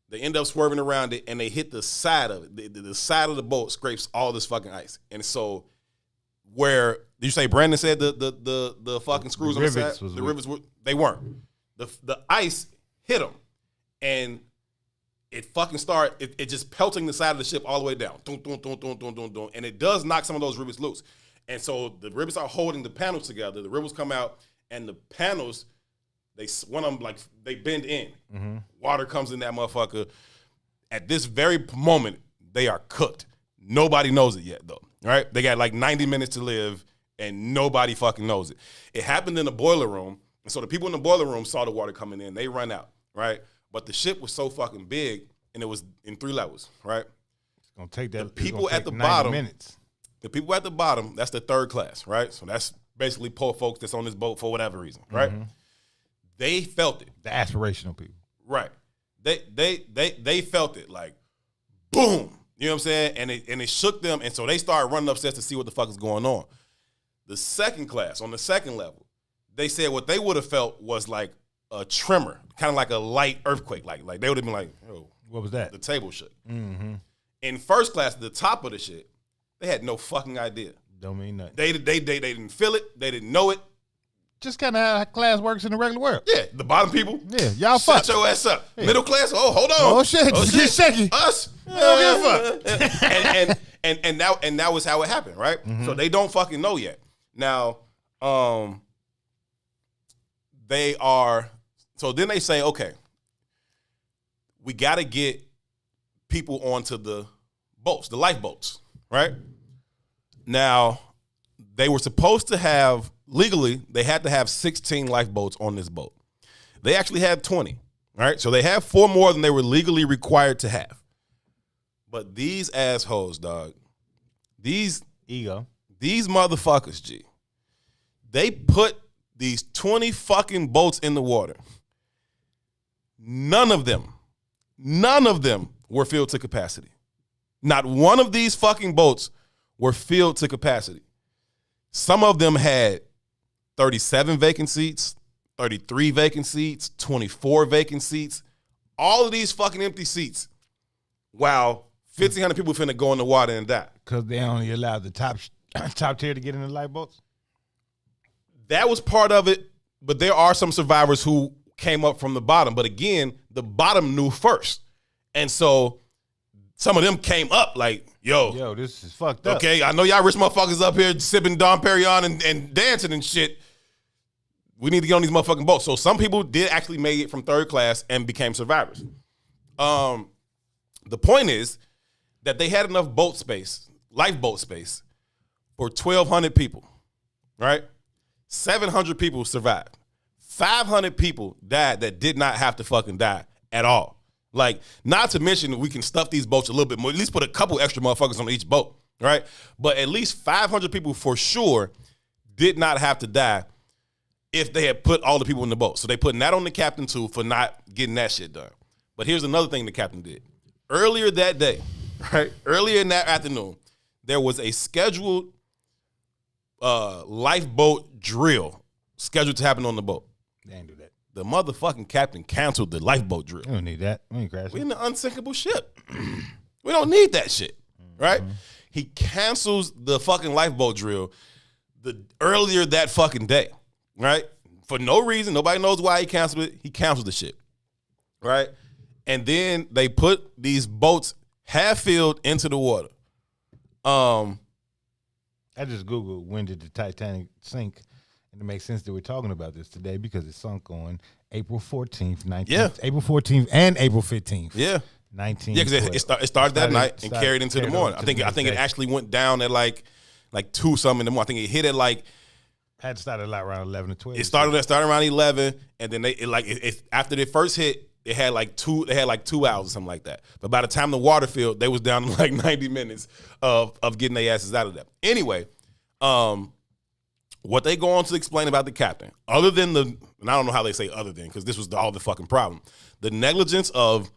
They end up swerving around it, and they hit the side of it. The side of the boat scrapes all this fucking ice. And so where, did you say Brandon said the fucking screws on the side? The rivets they weren't. The ice hit them, and it fucking started, it just pelting the side of the ship all the way down. Dun, dun, dun, dun, dun, dun, dun. And it does knock some of those rivets loose. And so the rivets are holding the panels together. The rivets come out, and the panels, one of them, like, they bend in. Mm-hmm. Water comes in that motherfucker. At this very moment, they are cooked. Nobody knows it yet, though, right? They got like 90 minutes to live, and nobody fucking knows it. It happened in the boiler room, and so the people in the boiler room saw the water coming in. They run out, right? But the ship was so fucking big, and it was in 3 levels, right? It's going to take that. The people at the bottom, minutes. The people at the bottom, that's the third class, right? So that's basically poor folks that's on this boat for whatever reason, right? Mm-hmm. They felt it. The aspirational people. Right. They felt it, like, boom. You know what I'm saying? And it shook them, and so they started running upstairs to see what the fuck is going on. The second class, on the second level, they said what they would have felt was like a tremor, kind of like a light earthquake. Like they would have been like, oh. What was that? The table shook. Mm-hmm. In first class, the top of the shit, they had no fucking idea. Don't mean nothing. They didn't feel it. They didn't know it. Just kind of how class works in the regular world. Yeah, the bottom people. Yeah, y'all fuck. Shut your ass up. Yeah. Middle class. Oh, hold on. Oh shit. Oh, shit. Shaky. Us. Don't give a fuck. and that was how it happened, right? Mm-hmm. So they don't fucking know yet. Now, they are. So then they say, okay, we got to get people onto the boats, the lifeboats, right? Now, they were supposed to have, legally, they had to have 16 lifeboats on this boat. They actually had 20, right? So they have 4 more than they were legally required to have. But these assholes, dog, these motherfuckers, G, they put these 20 fucking boats in the water. None of them were filled to capacity. Not one of these fucking boats were filled to capacity. Some of them had 37 vacant seats, 33 vacant seats, 24 vacant seats, all of these fucking empty seats. While 1,500 people finna go in the water and die. Because they only allowed the top tier to get in the lifeboats? That was part of it, but there are some survivors who came up from the bottom. But again, the bottom knew first. And so some of them came up like, yo, this is fucked up. Okay, I know y'all rich motherfuckers up here sipping Dom Perignon and dancing and shit. We need to get on these motherfucking boats. So some people did actually make it from third class and became survivors. The point is that they had enough boat space, lifeboat space, for 1,200 people, right? 700 people survived. 500 people died that did not have to fucking die at all. Like, not to mention we can stuff these boats a little bit more, at least put a couple extra motherfuckers on each boat, right? But at least 500 people for sure did not have to die if they had put all the people in the boat. So they putting that on the captain too for not getting that shit done. But here's another thing the captain did. Earlier that day, right? Earlier in that afternoon, there was a scheduled lifeboat drill scheduled to happen on the boat. They didn't do that. the motherfucking captain canceled the lifeboat drill. We don't need that. We ain't crashing. We in the unsinkable ship. We don't need that shit, right? He cancels the fucking lifeboat drill earlier that fucking day, right? For no reason. Nobody knows why he canceled it. He canceled the shit, right? And then they put these boats half-filled into the water. I just Googled when did the Titanic sink, and it makes sense that we're talking about this today because it sunk on April 14th, April 14th and April 15th. Yeah. 19. Yeah, because it started that night and carried into the morning. I think it actually went down at like 2 something in the morning. I think it hit at like had started like around 11 or 12. It started around 11, and then after the first hit, it had like 2 hours or something like that. But by the time the water filled, they was down to like 90 minutes of getting their asses out of there. Anyway, what they go on to explain about the captain, other than and I don't know how they say other than, because this was all the fucking problem, the negligence of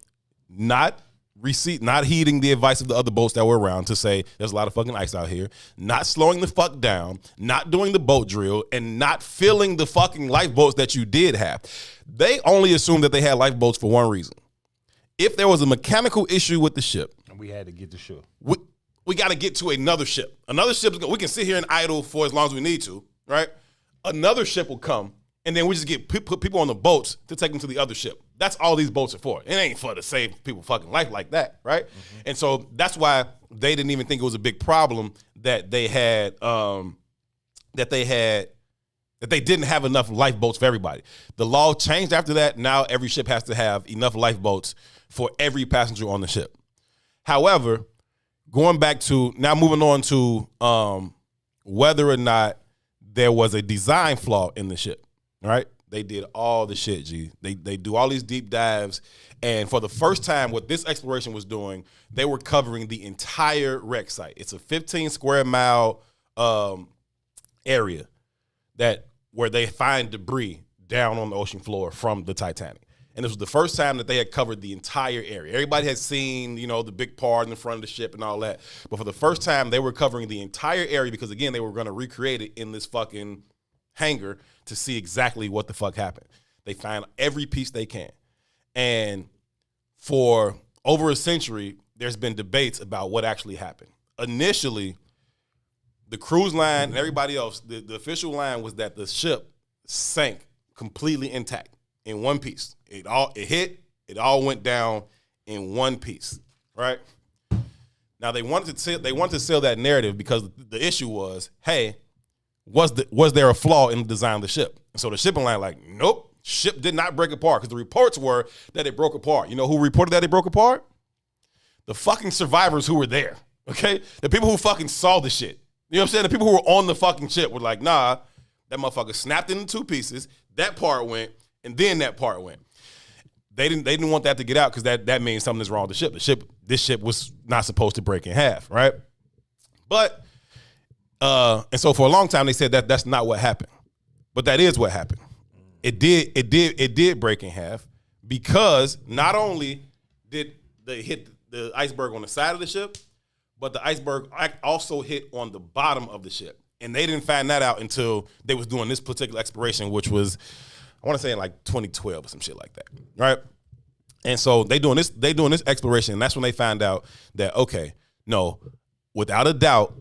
not heeding the advice of the other boats that were around to say there's a lot of fucking ice out here, not slowing the fuck down, not doing the boat drill, and not filling the fucking lifeboats that you did have. They only assumed that they had lifeboats for one reason. If there was a mechanical issue with the ship, and we had to get to shore, we got to get to another ship. Another ship, we can sit here and idle for as long as we need to, right? Another ship will come, and then we just put people on the boats to take them to the other ship. That's all these boats are for. It ain't for to save people fucking life like that, right? Mm-hmm. And so that's why they didn't even think it was a big problem that they didn't have enough lifeboats for everybody. The law changed after that. Now every ship has to have enough lifeboats for every passenger on the ship. However, moving on to whether or not there was a design flaw in the ship, right? They did all the shit, G. They do all these deep dives. And for the first time, what this exploration was doing, they were covering the entire wreck site. It's a 15 square mile area where they find debris down on the ocean floor from the Titanic. And this was the first time that they had covered the entire area. Everybody had seen, the big part in the front of the ship and all that. But for the first time, they were covering the entire area because, again, they were going to recreate it in this fucking hangar to see exactly what the fuck happened. They find every piece they can. And for over a century, there's been debates about what actually happened. Initially, the cruise line and everybody else, the official line was that the ship sank completely intact in one piece. It all went down in one piece, right? Now they wanted to sell that narrative because the issue was, hey, was there a flaw in the design of the ship? And so the shipping line nope, ship did not break apart because the reports were that it broke apart. You know who reported that it broke apart? The fucking survivors who were there, okay? The people who fucking saw the shit. You know what I'm saying? The people who were on the fucking ship were like, nah, that motherfucker snapped into 2 pieces, that part went, and then that part went. They didn't want that to get out because that means something's wrong with the ship. This ship was not supposed to break in half, right? But and so for a long time they said that that's not what happened, but that is what happened. It did break in half because not only did they hit the iceberg on the side of the ship, but the iceberg also hit on the bottom of the ship, and they didn't find that out until they was doing this particular exploration, which was, I want to say, in like 2012 or some shit like that, right? And so they doing this exploration, and that's when they found out that, okay, no, without a doubt.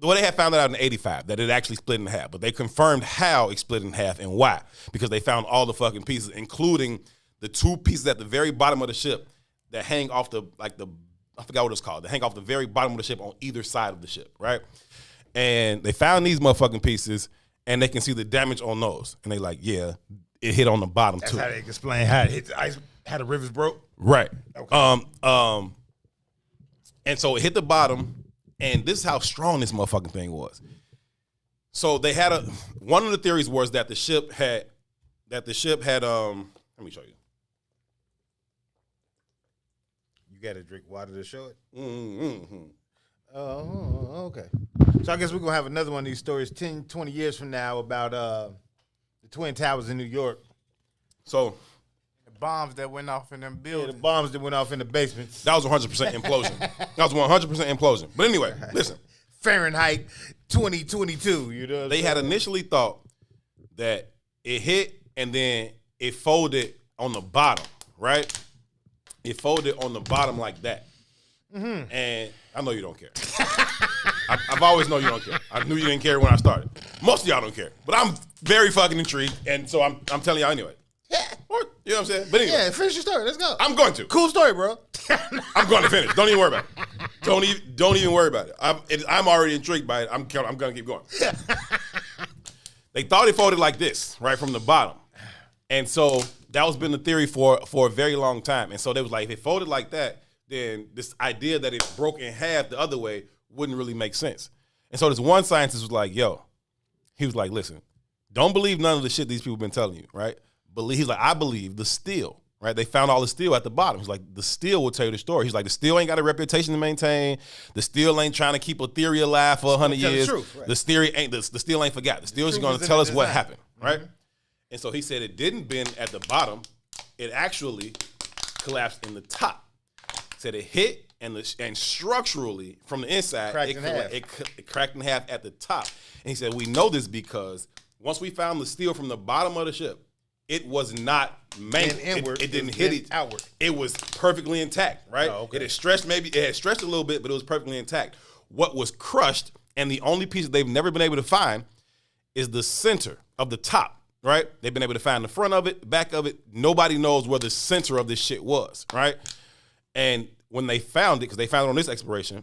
Well, they had found that out in 85, that it actually split in half. But they confirmed how it split in half and why. Because they found all the fucking pieces, including the 2 pieces at the very bottom of the ship that hang off I forgot what it's called. They hang off the very bottom of the ship on either side of the ship, right? And they found these motherfucking pieces, and they can see the damage on those. And they like, yeah, it hit on the bottom too. That's how they explain how it hit the ice, how the rivers broke? Right. Okay. And so it hit the bottom. And this is how strong this motherfucking thing was. So they had one of the theories was that the ship had let me show you. You got to drink water to show it? Mm-hmm. Oh, okay. So I guess we're going to have another one of these stories 10, 20 years from now about the Twin Towers in New York. So the bombs that went off in them buildings. Yeah, the bombs that went off in the basements. That was 100% implosion. That was 100% implosion. But anyway, listen. Fahrenheit 2022, They had initially thought that it hit and then it folded on the bottom, right? It folded on the bottom like that. Mm-hmm. And I know you don't care. I've always known you don't care. I knew you didn't care when I started. Most of y'all don't care. But I'm very fucking intrigued, and so I'm telling y'all anyway. Yeah. Or, you know what I'm saying? But anyway. Yeah, finish your story. Let's go. I'm going to. Cool story, bro. I'm going to finish. Don't even worry about it. Don't even worry about it. I'm already intrigued by it. I'm going to keep going. They thought it folded like this, right, from the bottom. And so that was been the theory for a very long time. And so they was like, if it folded like that, then this idea that it broke in half the other way wouldn't really make sense. And so this one scientist was like, he was like, listen, don't believe none of the shit these people been telling you, right? He's like, I believe the steel, right? They found all the steel at the bottom. He's like, the steel will tell you the story. He's like, the steel ain't got a reputation to maintain. The steel ain't trying to keep a theory alive for 100 years. The truth, right? The steel ain't forgot. The steel is going to tell us what happened, right? Mm-hmm. And so he said it didn't bend at the bottom. It actually collapsed in the top. Said it hit and structurally from the inside, it cracked in half at the top. And he said, we know this because once we found the steel from the bottom of the ship, it was not mangled. It didn't hit it outward. It was perfectly intact, right? Oh, okay. It had stretched a little bit, but it was perfectly intact. What was crushed, and the only piece that they've never been able to find, is the center of the top, right? They've been able to find the front of it, back of it. Nobody knows where the center of this shit was, right? And when they found it, because they found it on this exploration,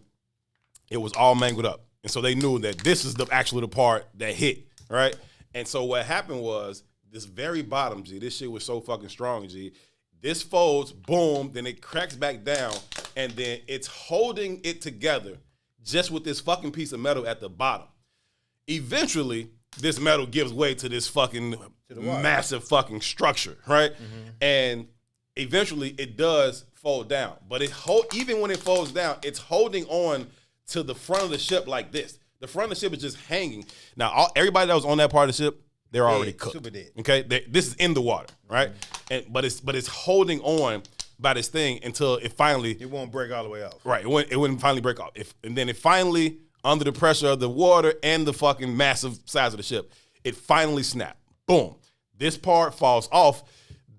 it was all mangled up. And so they knew that this is the part that hit, right? And so what happened was, this very bottom, G, this shit was so fucking strong, G. This folds, boom, then it cracks back down, and then it's holding it together just with this fucking piece of metal at the bottom. Eventually, this metal gives way to this fucking massive fucking structure, right? Mm-hmm. And eventually, it does fold down. But even when it folds down, it's holding on to the front of the ship like this. The front of the ship is just hanging. Now, everybody that was on that part of the ship, they're already cooked. Super dead. Okay, this is in the water, right? Mm-hmm. But it's holding on by this thing until it finally. It won't break all the way off. Right. It wouldn't finally break off. And then it finally, under the pressure of the water and the fucking massive size of the ship, it finally snapped. Boom. This part falls off.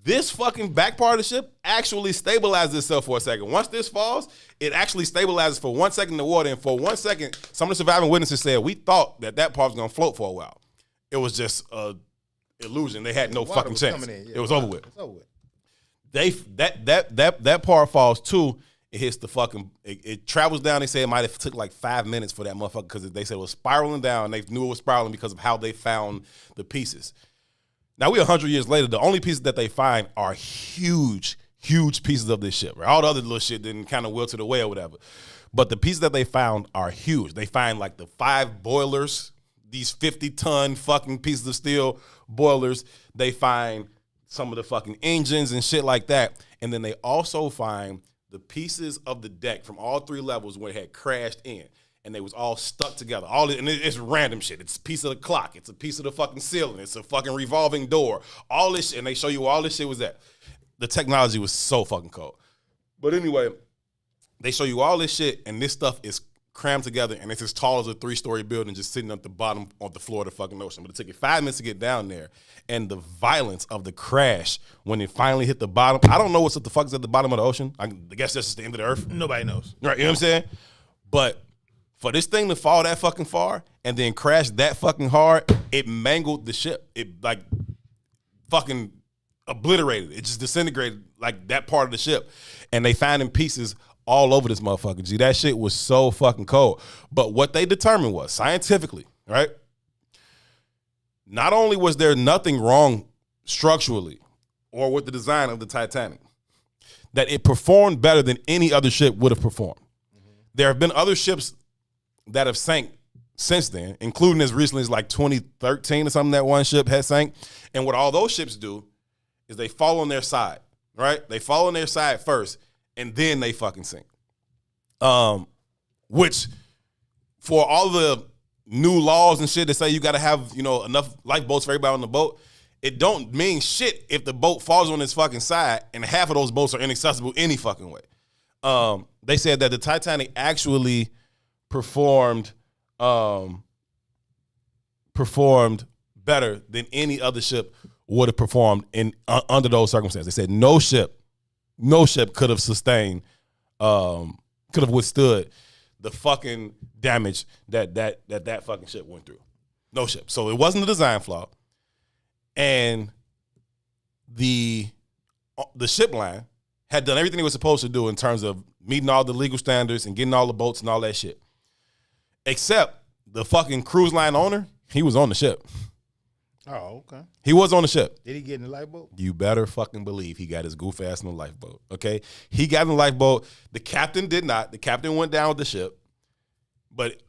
This fucking back part of the ship actually stabilizes itself for a second. Once this falls, it actually stabilizes for 1 second in the water. And for 1 second, some of the surviving witnesses said, we thought that part was going to float for a while. It was just an illusion. They had no fucking chance. It was over with. It's over with. That part falls too. It hits the fucking. It travels down. They say it might have took like 5 minutes for that motherfucker because they said it was spiraling down. They knew it was spiraling because of how they found the pieces. Now we're 100 years later. The only pieces that they find are huge pieces of this shit. Right? All the other little shit didn't kind of wilted away or whatever. But the pieces that they found are huge. They find like the 5 boilers. These 50-ton fucking pieces of steel boilers. They find some of the fucking engines and shit like that. And then they also find the pieces of the deck from all 3 levels where it had crashed in. And they was all stuck together. It's random shit. It's a piece of the clock. It's a piece of the fucking ceiling. It's a fucking revolving door. All this shit. And they show you where all this shit was at. The technology was so fucking cold. But anyway, they show you all this shit. And this stuff is crammed together, and it's as tall as a 3-story building just sitting at the bottom of the floor of the fucking ocean. But it took it 5 minutes to get down there, and the violence of the crash when it finally hit the bottom. I don't know what the fuck is at the bottom of the ocean. I guess that's just the end of the earth. Nobody knows. Right, you know what I'm saying? But for this thing to fall that fucking far and then crash that fucking hard, it mangled the ship. It like fucking obliterated. It just disintegrated like that part of the ship. And they found in pieces all over this motherfucker, G. That shit was so fucking cold. But what they determined was, scientifically, right? Not only was there nothing wrong structurally or with the design of the Titanic, that it performed better than any other ship would have performed. Mm-hmm. There have been other ships that have sank since then, including as recently as like 2013 or something, that one ship had sank. And what all those ships do is they fall on their side, right? They fall on their side first, and then they fucking sink. Which, for all the new laws and shit that say you got to have, enough lifeboats for everybody on the boat, it don't mean shit if the boat falls on its fucking side and half of those boats are inaccessible any fucking way. They said that the Titanic actually performed better than any other ship would have performed in under those circumstances. They said no ship could have sustained, could have withstood the fucking damage that fucking ship went through. No ship. So it wasn't a design flaw. And the ship line had done everything it was supposed to do in terms of meeting all the legal standards and getting all the boats and all that shit. Except the fucking cruise line owner, he was on the ship. Oh, okay. He was on the ship. Did he get in the lifeboat? You better fucking believe he got his goof ass in the lifeboat, okay? He got in the lifeboat. The captain did not. The captain went down with the ship. But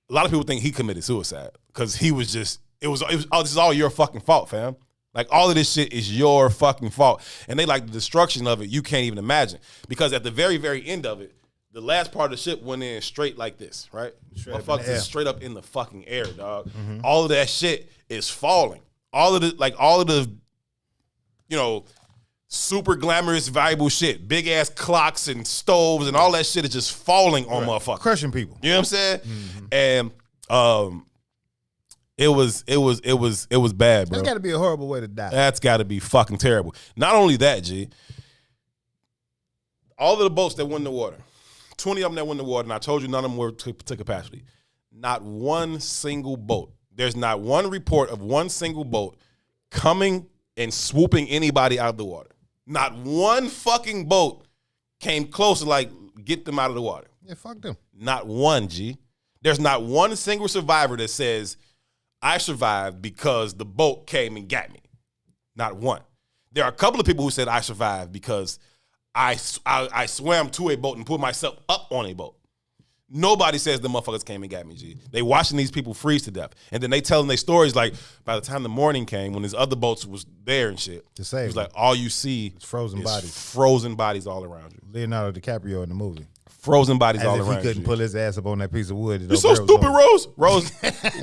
a lot of people think he committed suicide because he was just, it was oh, this is all your fucking fault, fam. Like, all of this shit is your fucking fault. And they like the destruction of it, you can't even imagine. Because at the very, very end of it, the last part of the ship went in straight like this, right? Motherfuckers is straight up in the fucking air, dog. Mm-hmm. All of that shit is falling. All of the, you know, super glamorous, valuable shit. Big ass clocks and stoves and all that shit is just falling on motherfuckers. Crushing people. You know what I'm saying? Mm-hmm. And it was bad, bro. That's got to be a horrible way to die. That's got to be fucking terrible. Not only that, G. All of the boats that went in the water, 20 of them that went in the water, and I told you none of them were to capacity. Not one single boat. There's not one report of one single boat coming and swooping anybody out of the water. Not one fucking boat came close to, like, get them out of the water. Yeah, fuck them. Not one, G. There's not one single survivor that says, I survived because the boat came and got me. Not one. There are a couple of people who said I survived because I swam to a boat and put myself up on a boat. Nobody says the motherfuckers came and got me, G. They watching these people freeze to death. And then they telling their stories like, by the time the morning came, when his other boats was there and shit, it was like all you see is frozen bodies. Frozen bodies all around you. Leonardo DiCaprio in the movie. Frozen bodies all around you. He couldn't pull his ass up on that piece of wood. You're so stupid, Rose. Rose,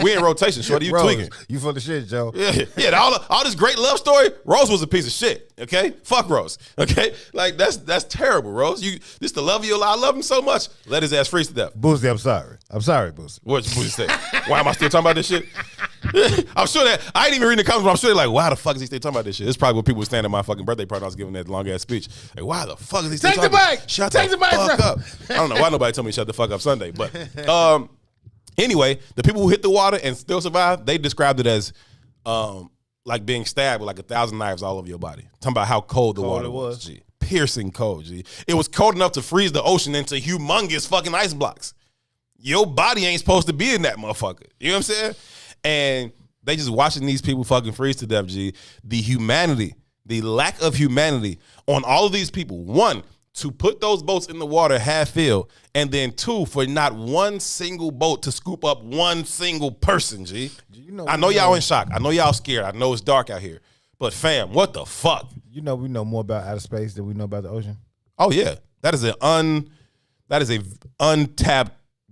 we in rotation, shorty. You tweaking. You full of shit, Joe. Yeah. All this great love story. Rose was a piece of shit. Okay, fuck Rose. Okay, like that's terrible, Rose. This the love of your life. I love him so much. Let his ass freeze to death. Boosie, I'm sorry. I'm sorry, Boosie. What's Boosie say? Why am I still talking about this shit? I'm sure that I ain't even reading the comments, but I'm sure they're like, why the fuck is he still talking about this shit? It's probably when people were standing at my fucking birthday party. I was giving that long ass speech. Like, why the fuck is he still talking about this? Shut the fuck up. I don't know why nobody told me to shut the fuck up Sunday, but anyway, the people who hit the water and still survived, they described it as like being stabbed with like 1,000 knives all over your body. Talking about how cold the water was. G. Piercing cold, G. It was cold enough to freeze the ocean into humongous fucking ice blocks. Your body ain't supposed to be in that motherfucker. You know what I'm saying? And they just watching these people fucking freeze to death, G. The humanity, the lack of humanity on all of these people. One, to put those boats in the water half filled, and then two, for not one single boat to scoop up one single person, G. I know y'all in shock. I know y'all scared. I know it's dark out here. But fam, what the fuck? You know we know more about outer space than we know about the ocean? Oh yeah. That is a untapped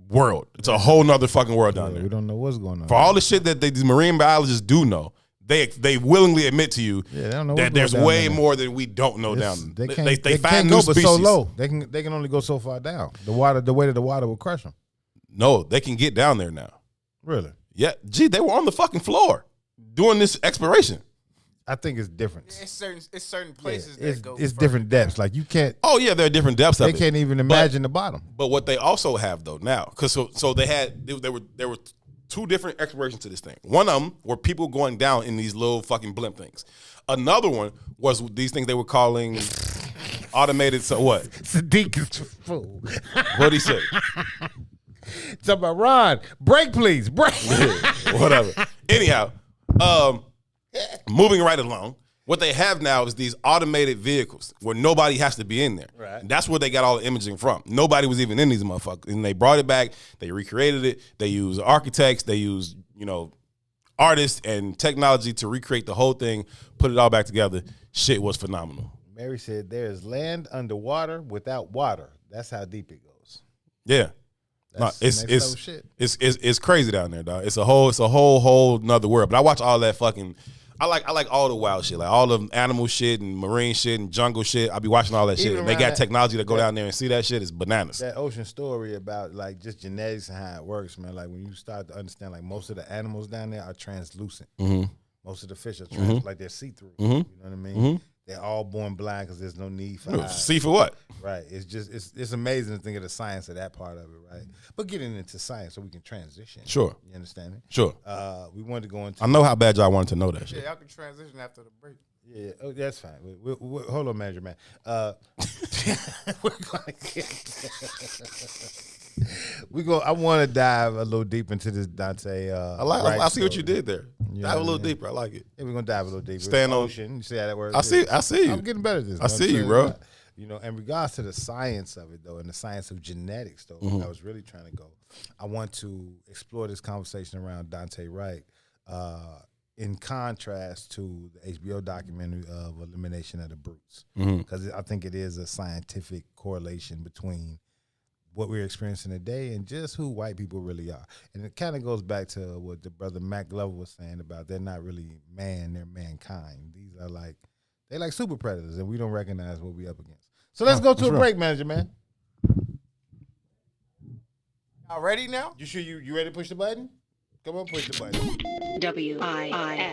world. It's a whole nother fucking world down there. We don't know what's going on. For all the shit that these marine biologists do know, they willingly admit to you that there's way more than we don't know down there. They find new species. So low. They can only go so far down. The weight of the water will crush them. No, they can get down there now. Really? Yeah. Gee, they were on the fucking floor doing this exploration. I think it's different. It's certain places that go. It's different depths. Like you can't. Oh yeah, there are different depths. They can't even imagine the bottom. But what they also have though now, because so there were two different explorations to this thing. One of them were people going down in these little fucking blimp things. Another one was these things they were calling automated. So what? Sadiq is a fool. What'd he say? Talk about Ron. Break, please. Break. Whatever. Anyhow. Moving right along, what they have now is these automated vehicles where nobody has to be in there. Right. That's where they got all the imaging from. Nobody was even in these motherfuckers. And they brought it back. They recreated it. They used architects. They used, artists and technology to recreate the whole thing, put it all back together. Shit was phenomenal. Mary said there is land underwater without water. That's how deep it goes. Yeah. It's crazy down there, dog. It's a whole nother world. But I watch all that fucking. I like all the wild shit, like all the animal shit and marine shit and jungle shit. I be watching all that shit. And they got technology to go down there and see that shit. It's bananas. That ocean story about like just genetics and how it works, man. Like when you start to understand, like most of the animals down there are translucent. Mm-hmm. Most of the fish are like they're see-through. You know what I mean? They're all born blind because there's no need for eyes. See for what? Right. It's just it's amazing to think of the science of that part of it, right? But getting into science so we can transition. Sure. You understand me? Sure. We wanted to go into. I know how bad y'all wanted to know that shit. Yeah, y'all can transition after the break. Yeah, that's fine. Hold on, manager man. We're gonna get. I want to dive a little deep into this Dante. I see what you did there. You Dive a little what I mean? deeper. I like it. Yeah, we're gonna dive a little deeper. Stand on ocean. You see how that works? I see you. I'm getting better at this. I see you, bro. You know, in regards to the science of it, though, and the science of genetics, though, I was really trying to go. I want to explore this conversation around Dante Wright in contrast to the HBO documentary of Elimination of the Brutes, because I think it is a scientific correlation between what we're experiencing today and just who white people really are. And it kind of goes back to what the brother Mac Glover was saying about they're not really man, they're mankind. These are they like super predators, and we don't recognize what we're up against. So let's go to a break, manager man. Y'all ready now? You sure you ready to push the button? Come on, push the button. WIIFTVPN.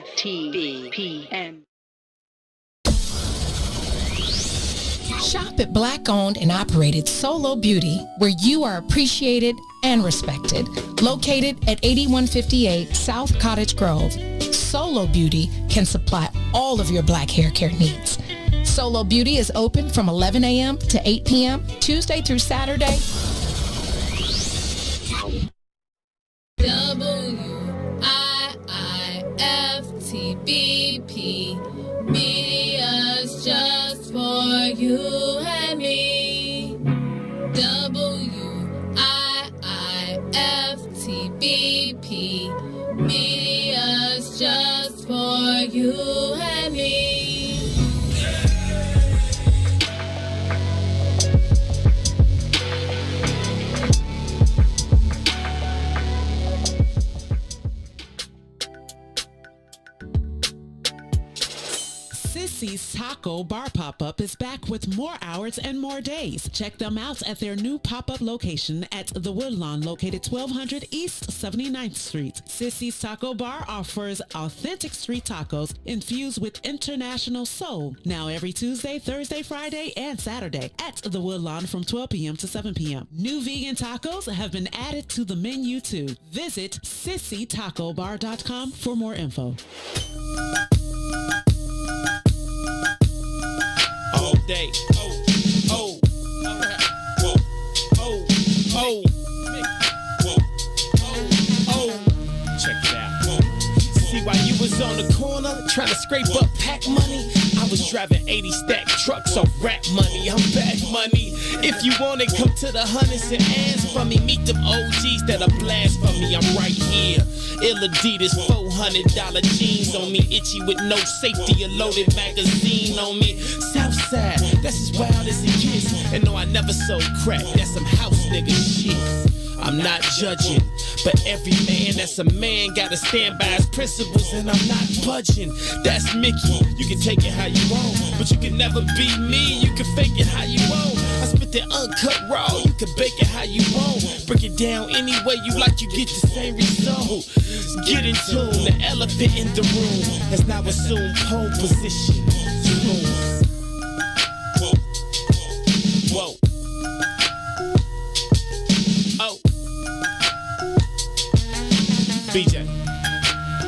Shop at Black-owned and operated Solo Beauty, where you are appreciated and respected. Located at 8158 South Cottage Grove, Solo Beauty can supply all of your black hair care needs. Solo Beauty is open from 11 a.m. to 8 p.m., Tuesday through Saturday. WIIFTVP, media's just for you and me. WIIFTVP, media's just for you and me. Sissy's Taco Bar Pop-Up is back with more hours and more days. Check them out at their new pop-up location at The Woodlawn, located 1200 East 79th Street. Sissy's Taco Bar offers authentic street tacos infused with international soul. Now every Tuesday, Thursday, Friday, and Saturday at The Woodlawn from 12 p.m. to 7 p.m. New vegan tacos have been added to the menu too. Visit sissytacobar.com for more info. All day. Oh, oh, whoa, oh, oh, whoa, oh. Check it out. See, while you was on the corner trying to scrape up pack money, I was driving 80 stack trucks off rap money. I'm back money. If you want it, come to the hundreds and ask for me. Meet them OGs that'll blast for me. I'm right here. Ill Adidas, $400 jeans on me. Itchy with no safety, a loaded magazine on me. Southside, that's as wild as it gets. And no, I never sold crack. That's some house nigga shit. I'm not judging, but every man that's a man gotta stand by his principles, and I'm not budging. That's Mickey. You can take it how you want, but you can never be me. You can fake it how you want. I spit that uncut raw. You can bake it how you want. Break it down any way you like. You get the same result. Get in tune. The elephant in the room has now assumed pole position. Whoa. Whoa. Oh. BJ,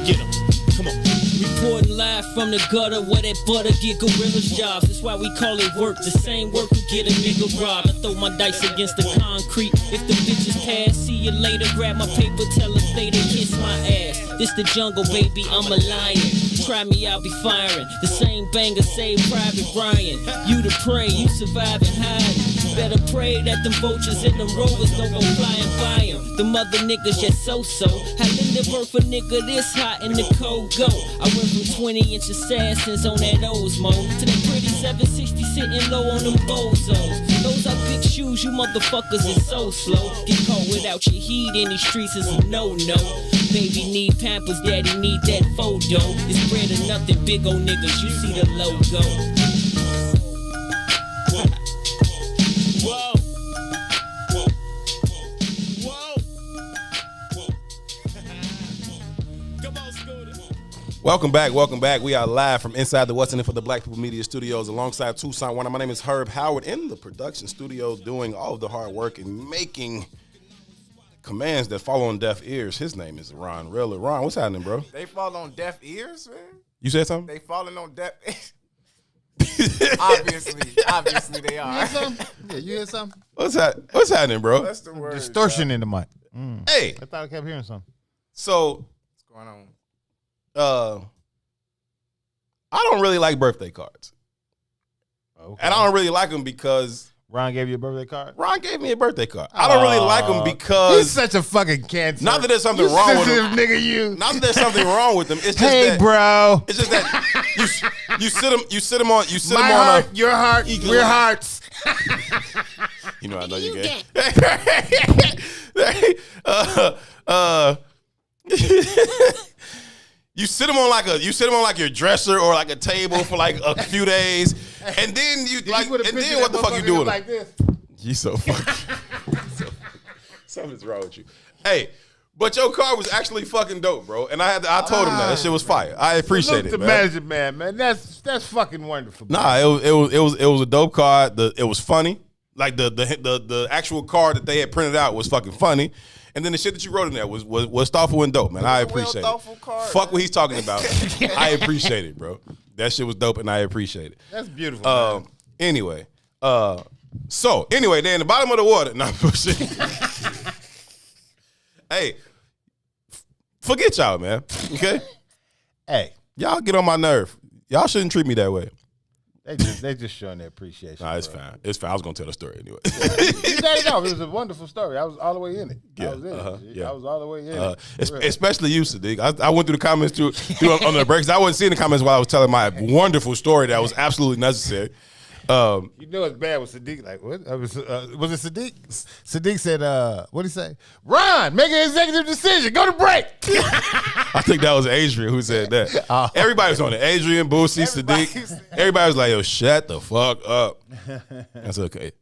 get him. Come on. Reporting live from the gutter where that butter get gorillas jobs. That's why we call it work. The same work who get a nigga robbed. I throw my dice against the concrete. If the bitches pass, see you later. Grab my paper, tell her they kiss my ass. This the jungle, baby, I'm a lion. Try me, I'll be firing. The same banger saved Private Brian. You the prey, you survive and hide. Better pray that them vultures and them rovers don't go flying by them. Them other niggas just so-so. How Linda birth a nigga this hot in the cold go? I went from 20-inch assassins on that Osmo to that pretty 760 sitting low on them bozos. Those are big shoes, you motherfuckers is so slow. Get caught without your heat in these streets is a no-no. Baby need Pampers, daddy need that photo. It's bread or nothing, big old niggas, you see the logo. Whoa. Whoa. Whoa. Come on, Scooter. Welcome back. We are live from inside the What's in It for the Black People Media Studios alongside Toussaint Werner. My name is Howard in the production studio doing all of the hard work and making commands that fall on deaf ears. His name is Ron Rilla. Ron, what's happening, bro? They fall on deaf ears, man? You said something? They falling on deaf ears. Obviously they are. You hear something? Yeah, you hear something? What's happening, bro? That's the word. Distortion in the mic. Hey. I thought I kept hearing something. So, what's going on? I don't really like birthday cards. Okay. And I don't really like them because Ron gave you a birthday card? Ron gave me a birthday card. I don't really like them because he's such a fucking cancer. Not that there's something wrong with them. Nigga, you. Not that there's something wrong with them. It's just hey, that, bro. It's just that you sit them on My heart, your heart, we're hearts. You know I know you gay. You sit them on like your dresser or like a table for like a few days, and then what the fuck you doing? Like this. You so fucking. Something's wrong with you. Hey, but your car was actually fucking dope, bro. And I told him that shit was fire. I appreciate it, man. Management man. That's fucking wonderful. Man. Nah, it was a dope card. It was funny. Like the actual card that they had printed out was fucking funny. And then the shit that you wrote in there was thoughtful and dope, man. I appreciate it. Card, fuck what he's talking about. I appreciate it, bro. That shit was dope, and I appreciate it. That's beautiful. Anyway, they're in the bottom of the water. Nah, shit. Hey, forget y'all, man. Okay. Hey, y'all get on my nerve. Y'all shouldn't treat me that way. They just showing their appreciation. Nah, it's fine. It's fine. I was gonna tell the story anyway. It was a wonderful story. I was all the way in it. Yeah, I was in it. Yeah. I was all the way in it. Especially you, Sadiq. I went through the comments too on the breaks. I wasn't seeing the comments while I was telling my wonderful story that was absolutely necessary. You know it's bad with Sadiq. Like what? Was it Sadiq? Sadiq said, "What did he say? Ron, make an executive decision. Go to break." I think that was Adrian who said that. Everybody was on it. Adrian, Boosie, Sadiq. Everybody was like, "Yo, shut the fuck up." That's okay.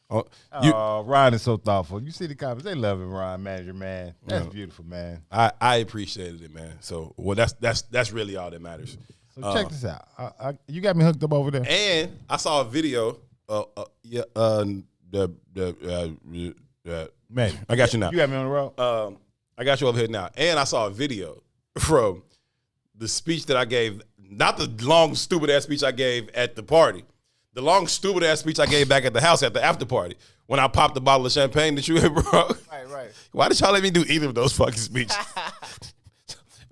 Ron is so thoughtful. You see the comments? They love him, Ron, manager man. That's beautiful, man. I appreciated it, man. So that's really all that matters. So check this out. You got me hooked up over there. And I saw a video. Man, I got you now. You got me on the road. I got you over here now. And I saw a video from the speech that I gave, not the long, stupid-ass speech I gave at the party. The long, stupid-ass speech I gave back at the house at the after party when I popped the bottle of champagne that you had brought. Right. Why did y'all let me do either of those fucking speeches?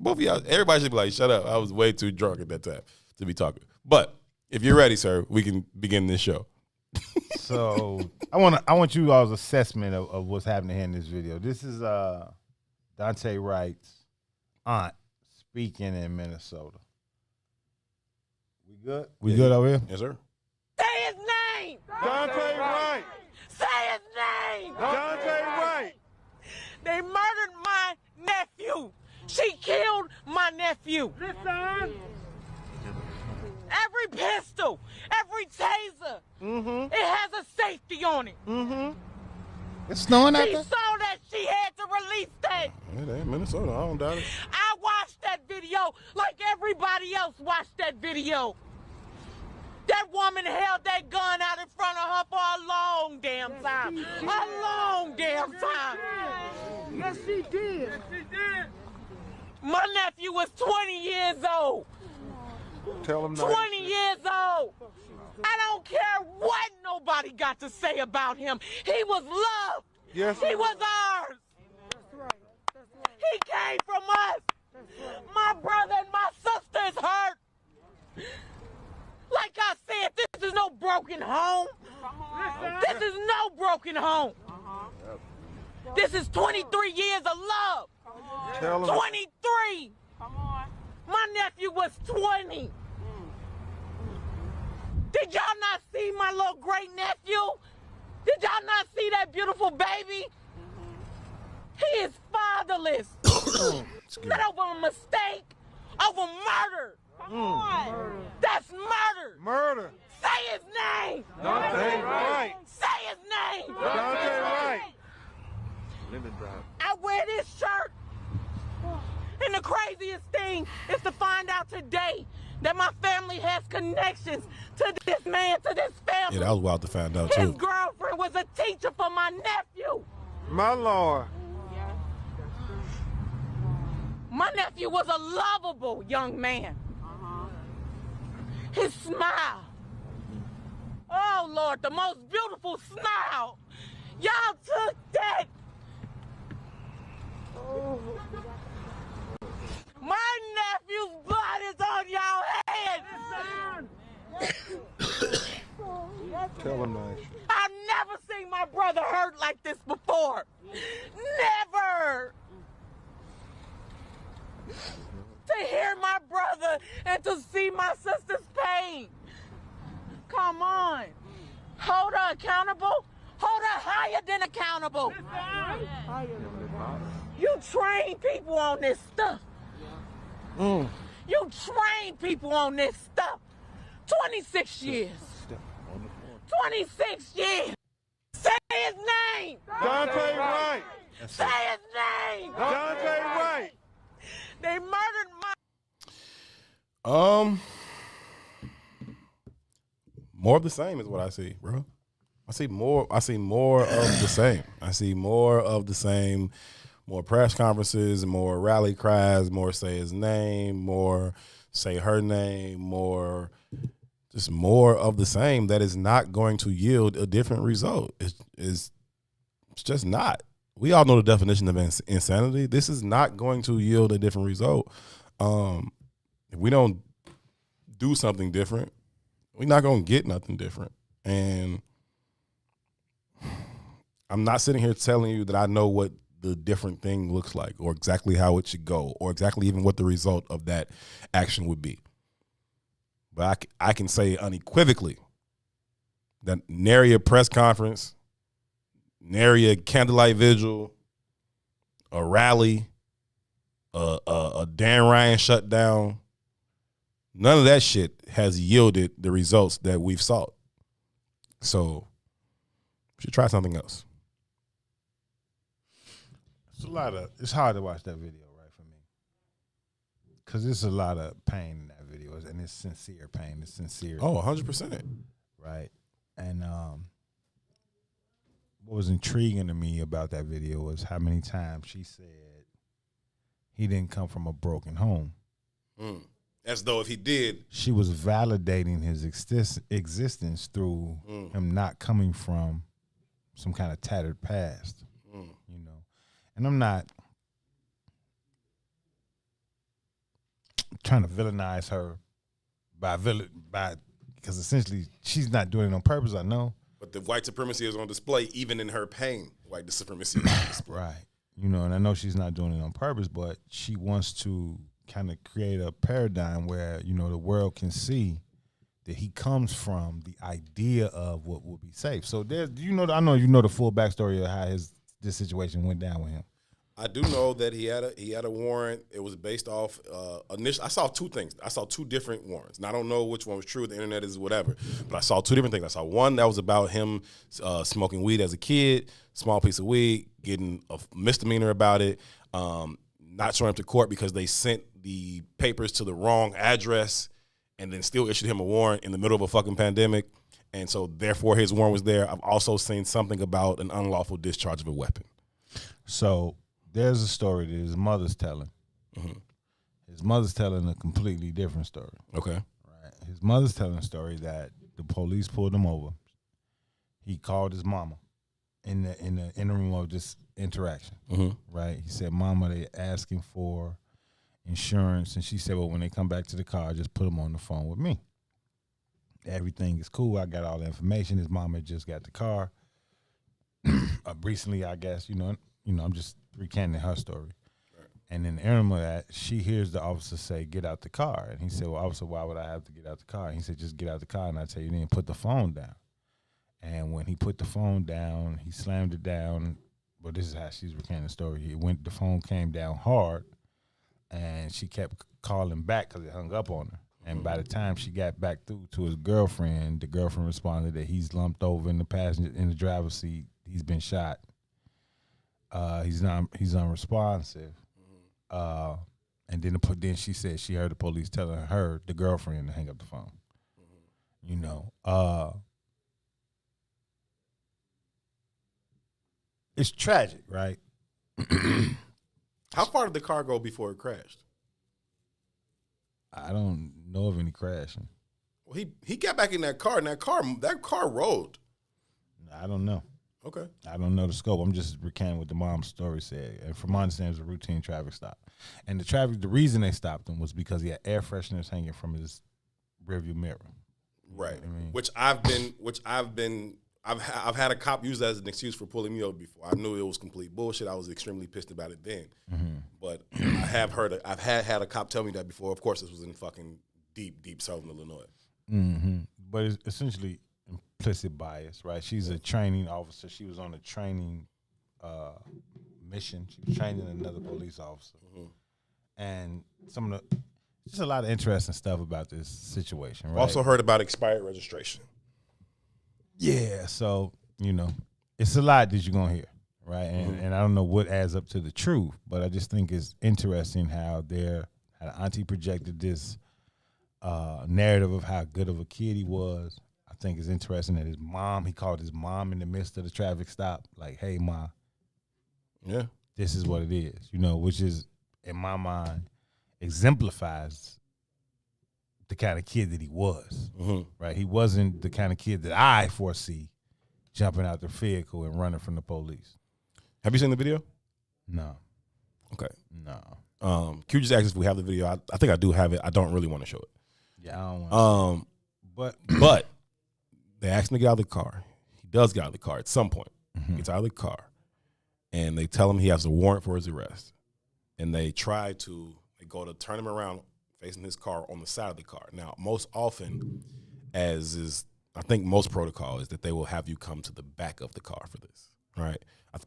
Both of y'all, everybody should be like, shut up. I was way too drunk at that time to be talking. But if you're ready, sir, we can begin this show. So I want you all's assessment of what's happening here in this video. This is Dante Wright's aunt speaking in Minnesota. We good? We good over here? Yes, sir. Say his name! Dante Wright! Say his name! Dante Wright! They murdered my nephew! She killed my nephew! Listen! Every pistol, every taser, it has a safety on it. It's snowing out She there? saw that she had to release that. It ain't Minnesota. I don't doubt it. I watched that video like everybody else watched that video. That woman held that gun out in front of her for a long damn time. A long damn time. Yes, she did. Yes, she did. My nephew was 20 years old. Tell him 20 years old. I don't care what nobody got to say about him. He was loved. Yes. He was ours. That's right. He came from us. My brother and my sister is hurt. Like I said, this is no broken home. This is no broken home. This is 23 years of love. Tell him. 23. My nephew was 20. Did y'all not see my little great nephew? Did y'all not see that beautiful baby? He is fatherless. Not over a mistake, over murder. Come on. That's murder. Murder. Say his name. Dante Wright. Say his name. Dante Wright. I wear this shirt. And the craziest thing is to find out that my family has connections to this man, to this family. Yeah, that was wild to find out, His too. girlfriend was a teacher for my nephew. My Lord. My nephew was a lovable young man. His smile. Oh, Lord, the most beautiful smile. Y'all took that. My nephew's blood is on y'all hands. Tell him that. I've never seen my brother hurt like this before. Never. To hear my brother and to see my sister's pain. Come on. Hold her accountable. Hold her higher than accountable. You train people on this stuff. You train people on this stuff. 26 years. 26 years. Say his name. Dante Wright. Say his name. Dante Wright. They murdered my... More of the same is what I see, bro. I see more of the same. I see more of the same, more press conferences, more rally cries, more say his name, more say her name, more of the same that is not going to yield a different result. It's just not. We all know the definition of insanity. This is not going to yield a different result. If we don't do something different, we're not going to get nothing different. And I'm not sitting here telling you that I know what the different thing looks like or exactly how it should go or exactly even what the result of that action would be. But I can say unequivocally that nary a press conference, nary a candlelight vigil, a rally, a Dan Ryan shutdown, none of that shit has yielded the results that we've sought. So we should try something else. It's hard to watch that video, right, for me. Because there's a lot of pain in that video, and it's sincere pain. It's sincere. Oh, 100%. Right. And what was intriguing to me about that video was how many times she said he didn't come from a broken home. As though if he did. She was validating his existence through him not coming from some kind of tattered past, you know. And I'm not trying to villainize her because essentially she's not doing it on purpose, I know. But the white supremacy is on display even in her pain. White supremacy is on display. Right. You know, and I know she's not doing it on purpose, but she wants to kind of create a paradigm where, you know, the world can see that he comes from the idea of what would be safe. So there's, I know you know the full backstory of how this situation went down with him. I do know that he had a warrant. It was based off initial. I saw two things. I saw two different warrants. And I don't know which one was true. The internet is whatever. But I saw two different things. I saw one that was about him smoking weed as a kid, small piece of weed, getting a misdemeanor about it, not showing up to court because they sent the papers to the wrong address, and then still issued him a warrant in the middle of a fucking pandemic. And so therefore his warrant was there. I've also seen something about an unlawful discharge of a weapon. So there's a story that his mother's telling. Mm-hmm. His mother's telling a completely different story. Okay. Right. His mother's telling a story that the police pulled him over. He called his mama in the interim of this interaction. Mm-hmm. Right. He said, "Mama, they asking for insurance," and she said, "Well, when they come back to the car, just put them on the phone with me. Everything is cool. I got all the information." His mama just got the car. Recently, I guess, I'm just recanting her story. Right. And in the interim of that, she hears the officer say, "Get out the car." And he said, "Well, officer, why would I have to get out the car?" And he said, "Just get out the car and I tell you then put the phone down." And when he put the phone down, he slammed it down. Well, this is how she's recanting the story. The phone came down hard, and she kept calling back because it hung up on her. And by the time she got back through to his girlfriend, the girlfriend responded that he's lumped over in the driver's seat. He's been shot. He's unresponsive. And then she said she heard the police telling her, the girlfriend, to hang up the phone. You know, it's tragic, right? How far did the car go before it crashed? I don't know of any crashing. Well, he got back in that car, and that car rolled. I don't know. Okay. I don't know the scope. I'm just recanting what the mom's story said. And from my understanding, it was a routine traffic stop. And the reason they stopped him was because he had air fresheners hanging from his rearview mirror. Right. You know what I mean? I've had a cop use that as an excuse for pulling me over before. I knew it was complete bullshit. I was extremely pissed about it then. Mm-hmm. But I've had a cop tell me that before. Of course, this was in fucking deep southern Illinois. Mm-hmm. But it's essentially implicit bias, right? She's a training officer. She was on a training mission. She was training another police officer. Mm-hmm. And just a lot of interesting stuff about this situation, right? Also heard about expired registration. Yeah, so, it's a lot that you're going to hear, right? And I don't know what adds up to the truth, but I just think it's interesting how Auntie projected this narrative of how good of a kid he was. I think it's interesting that he called his mom in the midst of the traffic stop, like, hey, Ma, this is what it is, which is, in my mind, exemplifies the kind of kid that he was, right? He wasn't the kind of kid that I foresee jumping out the vehicle and running from the police. Have you seen the video? No. Okay. No. Q just asked if we have the video. I think I do have it. I don't really want to show it. Yeah, I don't want to. But they asked him to get out of the car. He does get out of the car at some point. Gets out of the car, and they tell him he has a warrant for his arrest. And they go to turn him around facing his car on the side of the car. Now, most often, as is, I think most protocol is that they will have you come to the back of the car for this, right?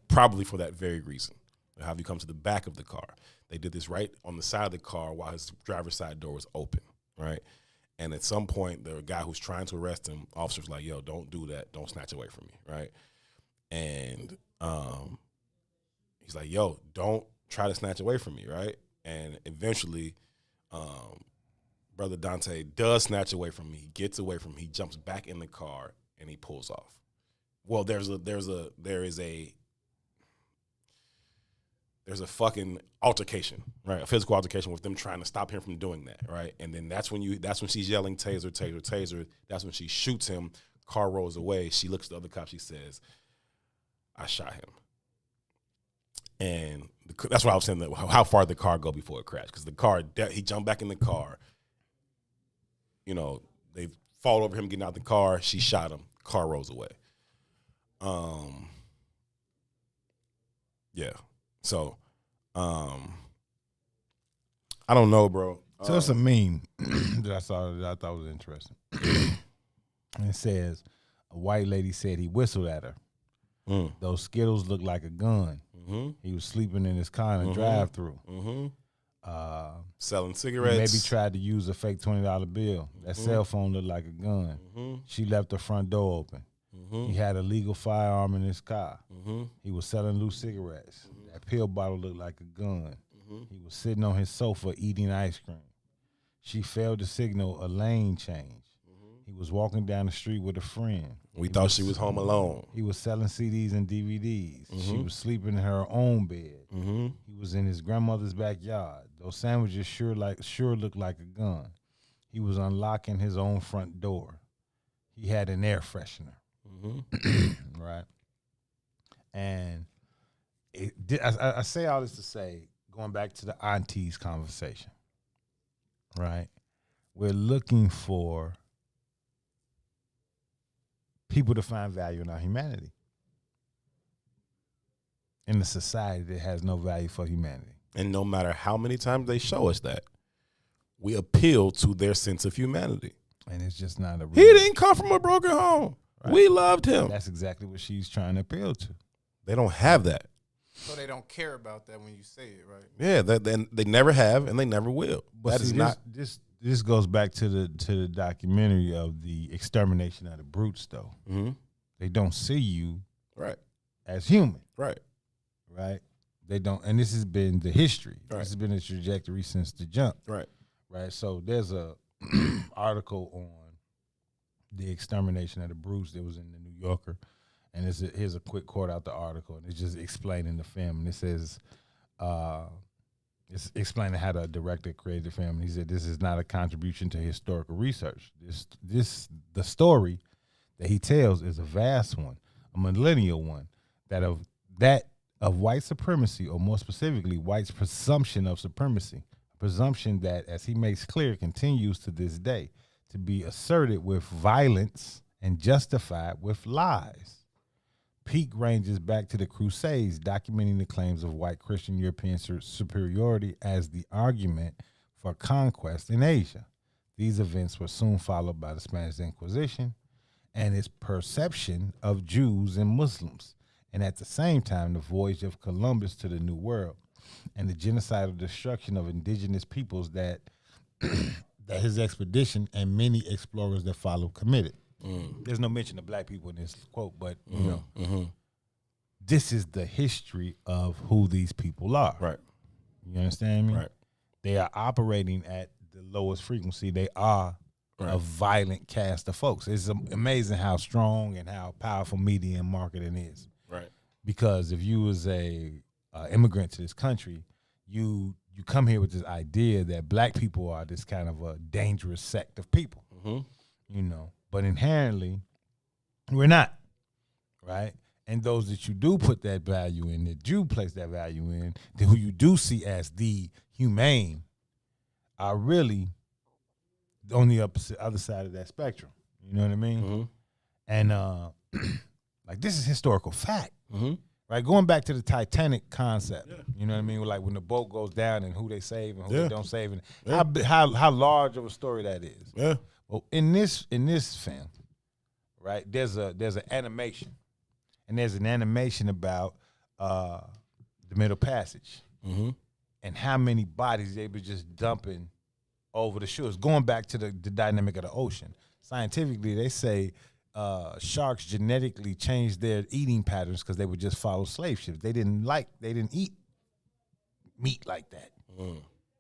Probably for that very reason. They'll have you come to the back of the car. They did this right on the side of the car while his driver's side door was open, right? And at some point, the guy who's trying to arrest him, officer's like, yo, don't do that. Don't snatch away from me, right? And he's like, yo, don't try to snatch away from me, right? And eventually, Brother Dante does snatch away from me. He gets away from me. He jumps back in the car and he pulls off. Well, there's a fucking altercation, right? A physical altercation with them trying to stop him from doing that, right? And then that's when she's yelling taser, taser, taser. That's when she shoots him. Car rolls away. She looks at the other cop. She says, "I shot him." And that's why I was saying that how far did the car go before it crashed? Because the car, he jumped back in the car. They fought over him getting out the car. She shot him. Car rolls away. Yeah. So, I don't know, bro. So it's a meme that I saw that I thought was interesting. And it says, a white lady said he whistled at her. Those Skittles looked like a gun. He was sleeping in his car in a drive-through. Selling cigarettes. Maybe tried to use a fake $20 bill. That cell phone looked like a gun. She left the front door open. He had a legal firearm in his car. He was selling loose cigarettes. That pill bottle looked like a gun. He was sitting on his sofa eating ice cream. She failed to signal a lane change. He was walking down the street with a friend. We thought she was home alone. He was selling CDs and DVDs. She was sleeping in her own bed. He was in his grandmother's backyard. Those sandwiches sure looked like a gun. He was unlocking his own front door. He had an air freshener. Right? And I say all this to say, going back to the aunties conversation, right? We're looking for people to find value in our humanity in a society that has no value for humanity. And no matter how many times they show us that, we appeal to their sense of humanity. And it's just not a real... He didn't come from a broken home. Right. We loved him. That's exactly what she's trying to appeal to. They don't have that. So they don't care about that when you say it, right? Yeah, they never have and they never will. But that is not... This goes back to the documentary of the extermination of the brutes, though. They don't see you right as human. Right. They don't, and this has been the history. Right. This has been the trajectory since the jump. Right. Right. So there's a article on the extermination of the Bruce that was in the New Yorker, and here's a quick quote out the article, and it's just explaining the film. And it says, it's explaining how the director created the film. And he said, "This is not a contribution to historical research. The story that he tells is a vast one, a millennial one, that of white supremacy, or more specifically, white's presumption of supremacy, a presumption that, as he makes clear, continues to this day to be asserted with violence and justified with lies. Peak ranges back to the Crusades, documenting the claims of white Christian European superiority as the argument for conquest in Asia. These events were soon followed by the Spanish Inquisition and its perception of Jews and Muslims, and at the same time, the voyage of Columbus to the New World and the genocidal destruction of indigenous peoples that that his expedition and many explorers that followed committed." There's no mention of black people in this quote, but you know, this is the history of who these people are. Right. You understand me? Right. They are operating at the lowest frequency. They are a violent cast of folks. It's amazing how strong and how powerful media and marketing is. Right. Because if you was a immigrant to this country, you come here with this idea that black people are this kind of a dangerous sect of people. You know, but inherently, we're not, right? And those that you do put that value in, that you place that value in, who you do see as the humane, are really on the other side of that spectrum. You know what I mean? And like, this is historical fact, right? Going back to the Titanic concept, you know what I mean? Like when the boat goes down and who they save and who they don't save, and how large of a story that is. Yeah. Well, in this film, right? There's an animation, and there's an animation about the Middle Passage, and how many bodies they were just dumping over the shores. Going back to the dynamic of the ocean, scientifically, they say sharks genetically changed their eating patterns because they would just follow slave ships. They didn't eat meat like that.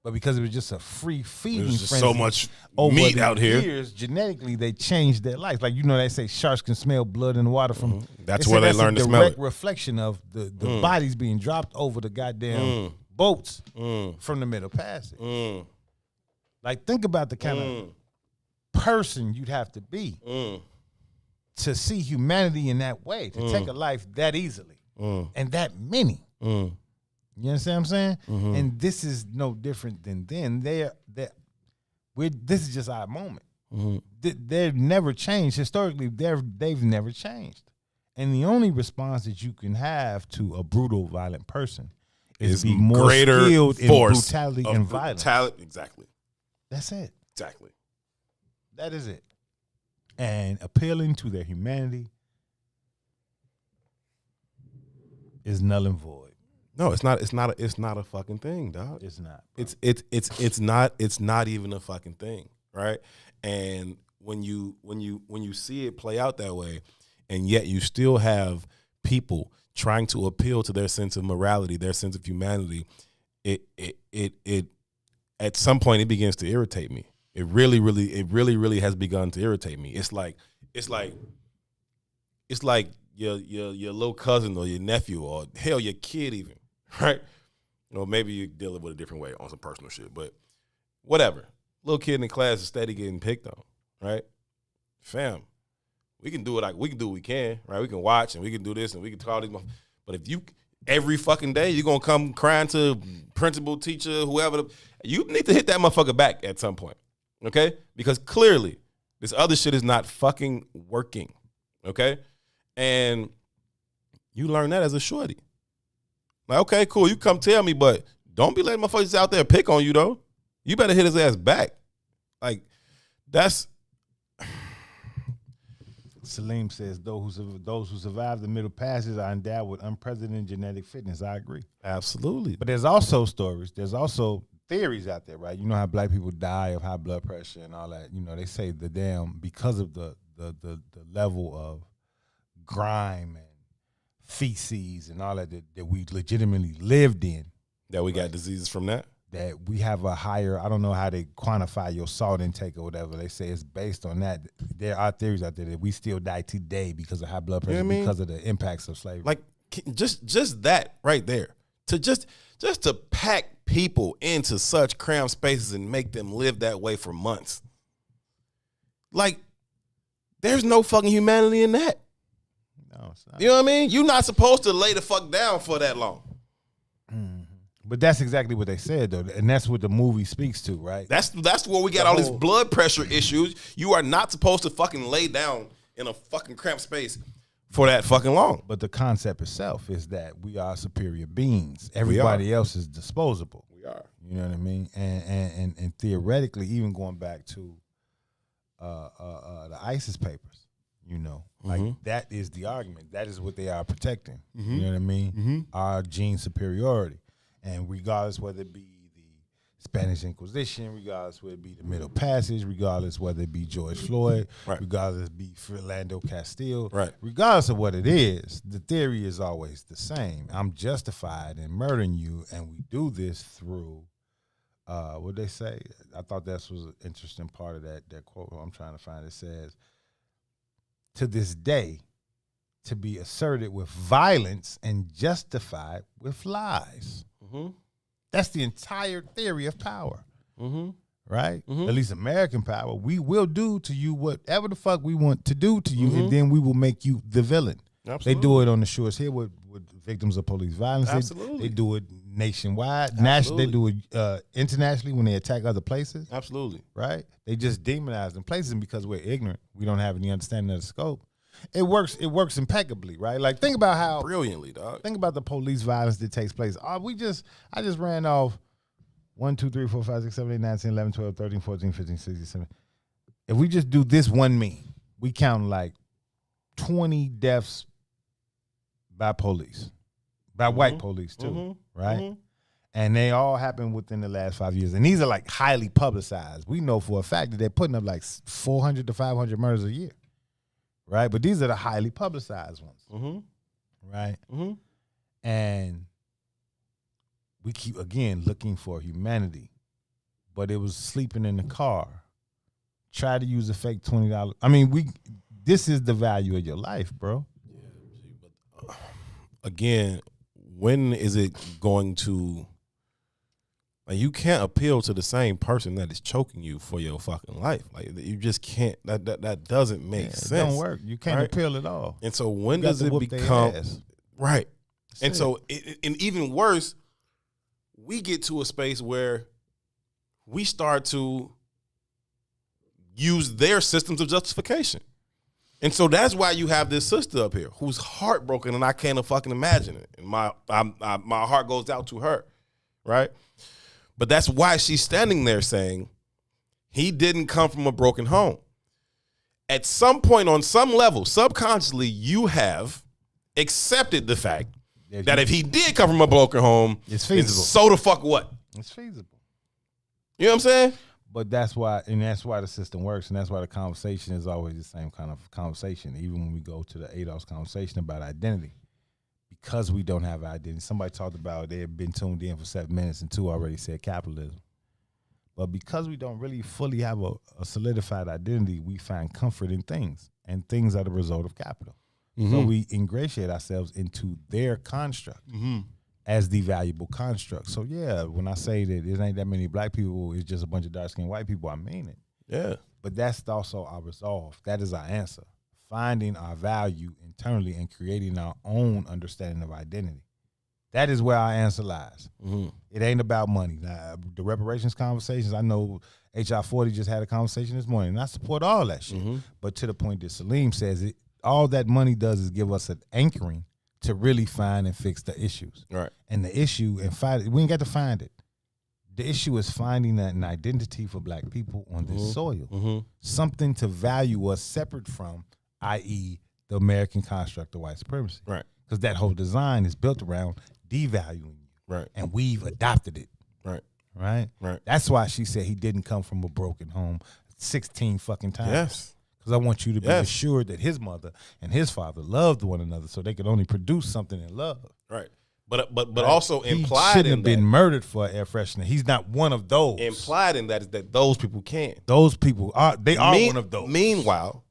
But because it was just a free feeding frenzy, so much over meat the out here. years, genetically, they changed their life. Like, you know, they say sharks can smell blood in the water from. That's where they learn to smell it. That's a direct reflection of the bodies being dropped over the goddamn boats from the Middle Passage. Like, think about the kind of person you'd have to be to see humanity in that way, to take a life that easily and that many. You understand what I'm saying? And this is no different than then. This is just our moment. They've never changed. Historically, they've never changed. And the only response that you can have to a brutal, violent person is be more greater skilled in force brutality of and violence. Exactly. That's it. Exactly. That is it. And appealing to their humanity is null and void. No, it's not. It's not a fucking thing, dog. It's not. It's not even a fucking thing, right? And when you see it play out that way, and yet you still have people trying to appeal to their sense of morality, their sense of humanity, it at some point it begins to irritate me. It really has begun to irritate me. It's like your little cousin or your nephew or hell your kid even. Right? Or maybe you're dealing with a different way on some personal shit, but whatever. Little kid in class is steady getting picked on, right? Fam, we can do it we can do what we can, right? We can watch and we can do this and we can call these. But if you every fucking day you're gonna come crying to principal, teacher, whoever, you need to hit that motherfucker back at some point, okay? Because clearly this other shit is not fucking working, okay? And you learn that as a shorty. Like, okay, cool, you come tell me, but don't be letting motherfuckers out there pick on you, though. You better hit his ass back. Like, that's... Salim says, those who survive the Middle Passage are endowed with unprecedented genetic fitness. I agree. Absolutely. But there's also stories. There's also theories out there, right? You know how black people die of high blood pressure and all that. You know, they say because of the level of grime and feces and all that we legitimately lived in. That we got diseases from that? That we have a higher, I don't know how they quantify your salt intake or whatever. They say it's based on that. There are theories out there that we still die today because of high blood pressure, because of the impacts of slavery. Like just that right there. To just to pack people into such cramped spaces and make them live that way for months. Like, there's no fucking humanity in that. No, it's not. You know what I mean? You're not supposed to lay the fuck down for that long. But that's exactly what they said, though, and that's what the movie speaks to, right? That's where we got all these blood pressure issues. You are not supposed to fucking lay down in a fucking cramped space for that fucking long. But the concept itself is that we are superior beings. Everybody else is disposable. We are. You know what I mean? And theoretically, even going back to the ISIS papers, you know, like that is the argument. That is what they are protecting. You know what I mean? Our gene superiority. And regardless whether it be the Spanish Inquisition, regardless whether it be the Middle Passage, regardless whether it be George Floyd, regardless it be Philando Castile, regardless of what it is, the theory is always the same. I'm justified in murdering you, and we do this through, what they say? I thought that was an interesting part of that quote. I'm trying to find it. Says, to this day, to be asserted with violence and justified with lies. That's the entire theory of power, right? At least American power. We will do to you whatever the fuck we want to do to you, and then we will make you the villain. Absolutely. They do it on the shores here with victims of police violence. Absolutely. They do it nationwide. Nationally, they do it internationally when they attack other places. Absolutely. Right? They just demonize them places, and because we're ignorant, we don't have any understanding of the scope. It works impeccably, right? Like, think about how brilliantly, dog. Think about the police violence that takes place. I just ran off 1, 2, 3, 4, 5, 6, 7, 8, 9, 10, 11, 12, 13, 14, 15, 16, 17. If we just do this one meme, we count like 20 deaths by police, by white police too, right? And they all happen within the last 5 years. And these are like highly publicized. We know for a fact that they're putting up like 400 to 500 murders a year. Right, but these are the highly publicized ones, right? And we keep again looking for humanity, but it was sleeping in the car. Try to use a fake $20. I mean, this is the value of your life, bro. Again, when is it going to? Like, you can't appeal to the same person that is choking you for your fucking life. Like, you just can't. That doesn't make sense. It don't work. You can't appeal at all. And so when does it become right? And so and even worse, we get to a space where we start to use their systems of justification. And so that's why you have this sister up here who's heartbroken, and I can't fucking imagine it. And my heart goes out to her, right? But that's why she's standing there saying he didn't come from a broken home. At some point, on some level, subconsciously, you have accepted the fact that if he did come from a broken home, it's feasible. So the fuck what? It's feasible. You know what I'm saying? But that's why the system works, and that's why the conversation is always the same kind of conversation, even when we go to the ADOS conversation about identity. Because we don't have identity. Somebody talked about they had been tuned in for 7 minutes and 2 already said capitalism. But because we don't really fully have a solidified identity, we find comfort in things, and things are the result of capital. So we ingratiate ourselves into their construct as the valuable construct. So yeah, when I say that it ain't that many black people, it's just a bunch of dark-skinned white people, I mean it. Yeah. But that's also our resolve. That is our answer. Finding our value internally and creating our own understanding of identity. That is where our answer lies. It ain't about money. Now, the reparations conversations, I know HR 40 just had a conversation this morning, and I support all that shit. But to the point that Salim says, all that money does is give us an anchoring to really find and fix the issues. Right. And the issue, and find it, we ain't got to find it. The issue is finding an identity for black people on this soil. Something to value us separate from, i.e., the American construct of white supremacy. Right. Because that whole design is built around devaluing you. Right. And we've adopted it. Right. Right? Right. That's why she said he didn't come from a broken home 16 fucking times. Yes. Because I want you to be Yes. assured that his mother and his father loved one another, so they could only produce something in love. Right. But Right? also he implied shouldn't in have been that, murdered for an air freshener. He's not one of those. implied in that is that those people can. Those people are one of those. Meanwhile,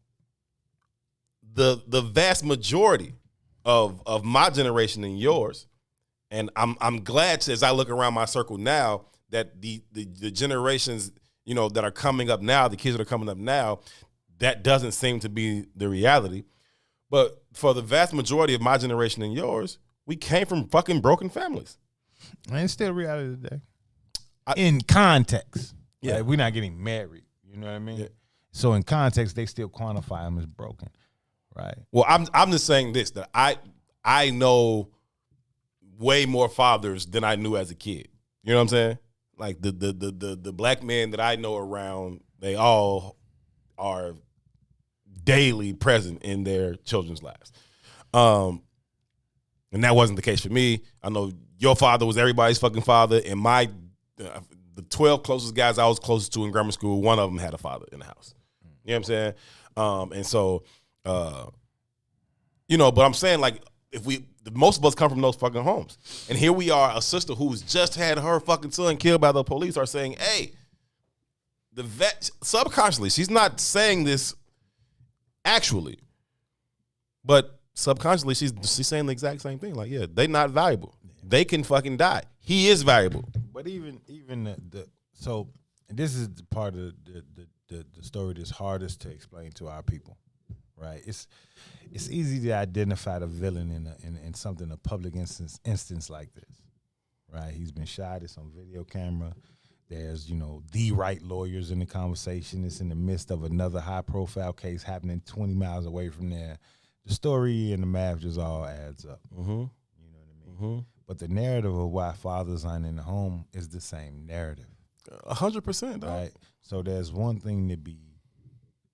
the vast majority of my generation and yours, and I'm glad to, as I look around my circle now, that the generations, you know, that are coming up now, the kids that are coming up now, that doesn't seem to be the reality. But for the vast majority of my generation and yours, we came from fucking broken families. And it's still reality today. In context. Yeah. Like, we're not getting married. You know what I mean? Yeah. So in context, they still quantify them as broken. Right. Well, I'm just saying this, that I know way more fathers than I knew as a kid. You know what I'm saying? Like the black men that I know around, they all are daily present in their children's lives. And that wasn't the case for me. I know your father was everybody's fucking father, and the 12 closest guys I was closest to in grammar school, one of them had a father in the house. You know what I'm saying? And so, you know, but I'm saying, like, most of us come from those fucking homes. And here we are, a sister who's just had her fucking son killed by the police are saying, hey, the vet, subconsciously, she's not saying this actually, but subconsciously, she's saying the exact same thing. Like, yeah, they not valuable. They can fucking die. He is valuable. But even so this is the part of the story that's hardest to explain to our people, right? It's easy to identify the villain in something, a public instance like this, right? He's been shot. It's on video camera. There's, you know, the right lawyers in the conversation. It's in the midst of another high-profile case happening 20 miles away from there. The story and the math just all adds up. Mm-hmm. You know what I mean? Mm-hmm. But the narrative of why fathers aren't in the home is the same narrative. 100%. Right? So there's one thing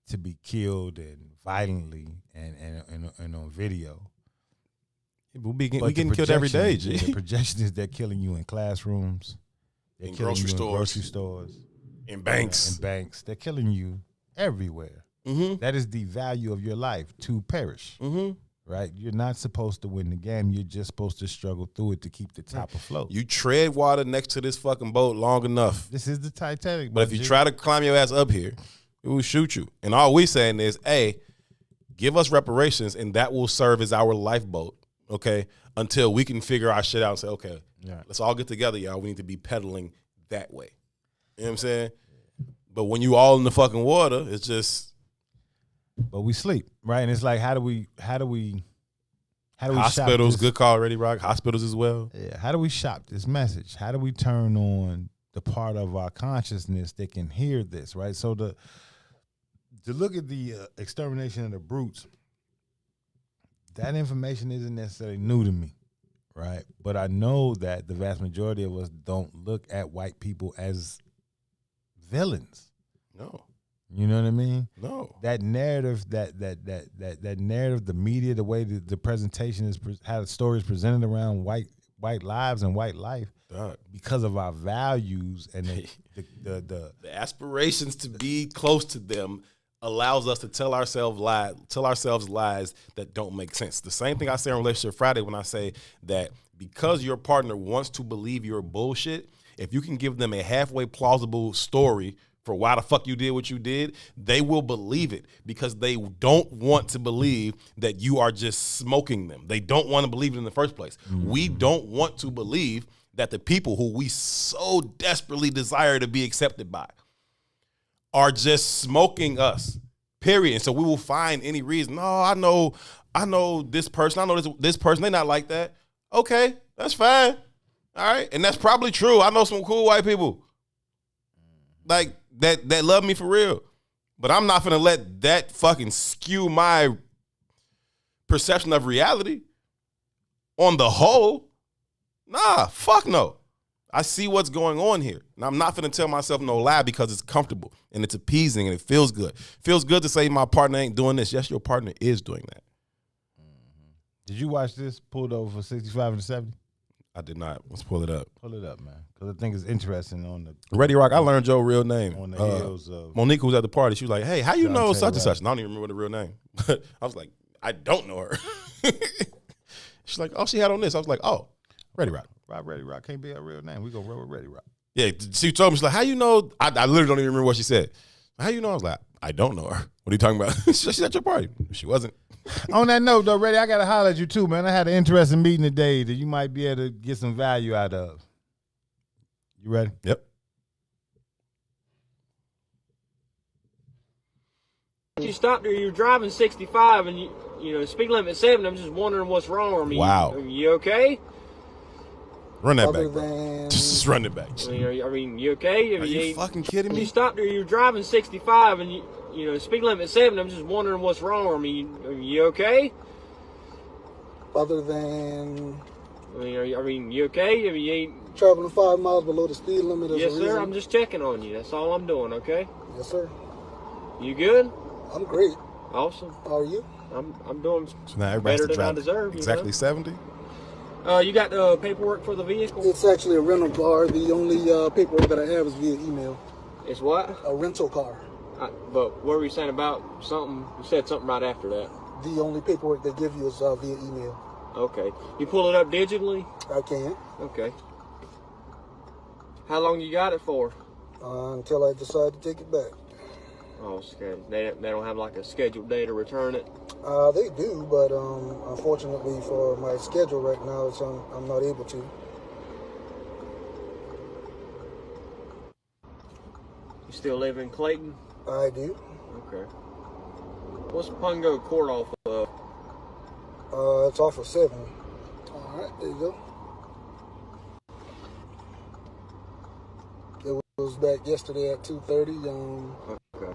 to be killed and violently and on video. We getting killed every day, G. The projection is they're killing you in classrooms. They're in killing grocery you stores. in grocery stores. In banks. In banks. They're killing you everywhere. Mm-hmm. That is the value of your life, to perish. Mm-hmm. Right? You're not supposed to win the game. You're just supposed to struggle through it to keep the top afloat. You tread water next to this fucking boat long enough. This is the Titanic. But if you try to climb your ass up here, it will shoot you. And all we saying is, hey, give us reparations, and that will serve as our lifeboat, okay, until we can figure our shit out and say, okay, let's all get together, y'all. We need to be pedaling that way. You know what I'm saying? But when you all in the fucking water, it's just... But we sleep, right? And it's like, how do we hospitals, shop this? good call, Ready Rock. Hospitals as well. Yeah. How do we shop this message? How do we turn on the part of our consciousness that can hear this, right? So to look at the extermination of the brutes, that information isn't necessarily new to me, right? But I know that the vast majority of us don't look at white people as villains. No. You know what I mean? No. That narrative, that narrative, the media, the way the presentation is, how the story is presented around white lives and white life, because of our values and the aspirations to be close to them allows us to tell ourselves lies that don't make sense. The same thing I say on Relationship Friday when I say that because your partner wants to believe you're bullshit, if you can give them a halfway plausible story for why the fuck you did what you did, they will believe it because they don't want to believe that you are just smoking them. They don't want to believe it in the first place. Mm-hmm. We don't want to believe that the people who we so desperately desire to be accepted by are just smoking us, period. And so we will find any reason. No, I know this person. I know this person. They're not like that. Okay, that's fine. All right. And that's probably true. I know some cool white people like that love me for real. But I'm not going to let that fucking skew my perception of reality on the whole. Nah, fuck no. I see what's going on here. And I'm not going to tell myself no lie because it's comfortable and it's appeasing and it feels good. Feels good to say my partner ain't doing this. Yes, your partner is doing that. Did you watch this Pulled Over for 65 and 70? I did not. Let's pull it up. Pull it up, man, because I think it's interesting on the Ready Rock. I learned Joe's real name. On the heels of Monique was at the party. She was like, "Hey, how you know Dante such and Rap. such?" And I don't even remember the real name. But I was like, "I don't know her." She's like, "Oh, she had on this." I was like, "Oh, Ready Rock." Ready Rock can't be a real name. We gonna roll with Ready Rock. Yeah, she told me, she's like, "How you know?" I literally don't even remember what she said. How you know? I was like, "I don't know her." What are you talking about? She's at your party. She wasn't. On that note, though, Reddy, I gotta holler at you too, man. I had an interesting meeting today that you might be able to get some value out of. You ready? Yep. You stopped there. You're driving 65, and you know speed limit 70. I'm just wondering what's wrong. I mean, Wow. you okay? Run that back, bro. Just run it back. I mean, you okay? Are you fucking kidding me? You stopped there. You're driving 65, and you know speed limit 70. I'm just wondering what's wrong. I mean, you okay? Other than I mean, you okay? I mean, you ain't traveling 5 miles below the speed limit. Yes, sir. I'm just checking on you. That's all I'm doing. Okay. Yes, sir. You good? I'm great. Awesome. How are you? I'm doing So now everybody better has to than I drive deserve. exactly You 70. know? You got the paperwork for the vehicle? It's actually a rental car. The only paperwork that I have is via email. It's what? A rental car. But what were you saying about something? You said something right after that. The only paperwork they give you is via email. Okay. You pull it up digitally? I can. Okay. How long you got it for? Until I decide to take it back. Oh, okay. They don't have like a scheduled day to return it? They do, but unfortunately for my schedule right now, I'm not able to. You still live in Clayton? I do. Okay. What's Pungo Court off of? It's off of 7. All right, there you go. It was back yesterday at 2:30. Okay.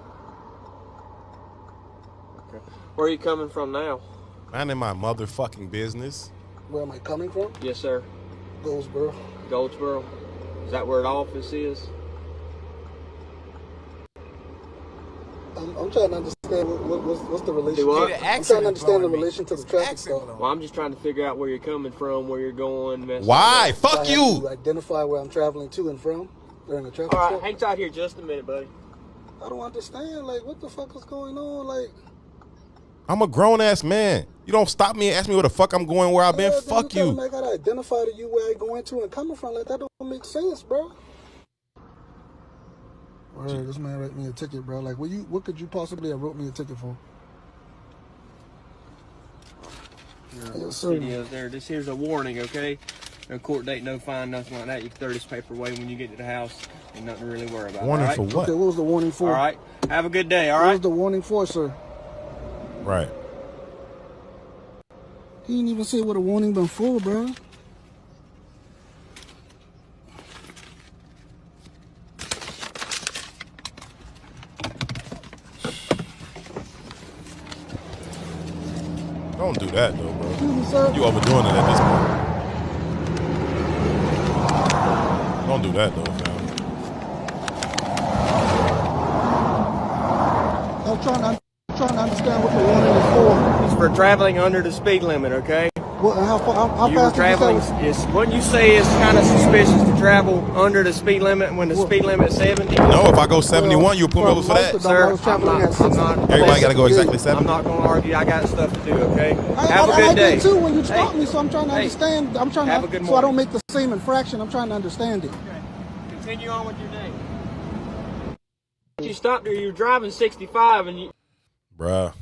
Where are you coming from now? Man, in my motherfucking business. Where am I coming from? Yes, sir. Goldsboro. Goldsboro. Is that where the office is? I'm trying to understand what's the relation. Do what? I'm trying to understand the relation to the traffic stop. Well, I'm just trying to figure out where you're coming from, where you're going. Why? Fuck I have you. to identify where I'm traveling to and from during the traffic All right, stop. hang tight here just a minute, buddy. I don't understand. Like, what the fuck is going on? Like, I'm a grown ass man. You don't stop me and ask me where the fuck I'm going, where I've been. Fuck you. I gotta identify to you where I'm going to and coming from. Like, that don't make sense, bro. Word, this man wrote me a ticket, bro. Like, what could you possibly have wrote me a ticket for? Yes, sir. Videos there. This here's a warning, okay? No court date, no fine, nothing like that. You can throw this paper away when you get to the house. Ain't nothing to really worry about. Warning all right? for what? Okay, what was the warning for? All right. Have a good day, all What right? was the warning for, sir? Right. He didn't even say what a warning been for, bro. Don't do that though, bro. Excuse me, sir. You overdoing it at this point. Don't do that though, fam. I'm trying to understand what the warning is for. It's for traveling under the speed limit, okay? Well, how You were fast traveling. What you say is kind of suspicious to travel under the speed limit when the speed limit is 70. No, if I go 71, you'll put me over for that. Sir, I'm not. Everybody got to go exactly 70. I'm not going to argue. I got stuff to do, okay? I Have a good day. did too when you stopped me, so I'm trying to understand. I'm trying have to, a good so I don't morning. make the same infraction. I'm trying to understand it. Continue on with your day. You stopped there. You were driving 65, and you. Bruh.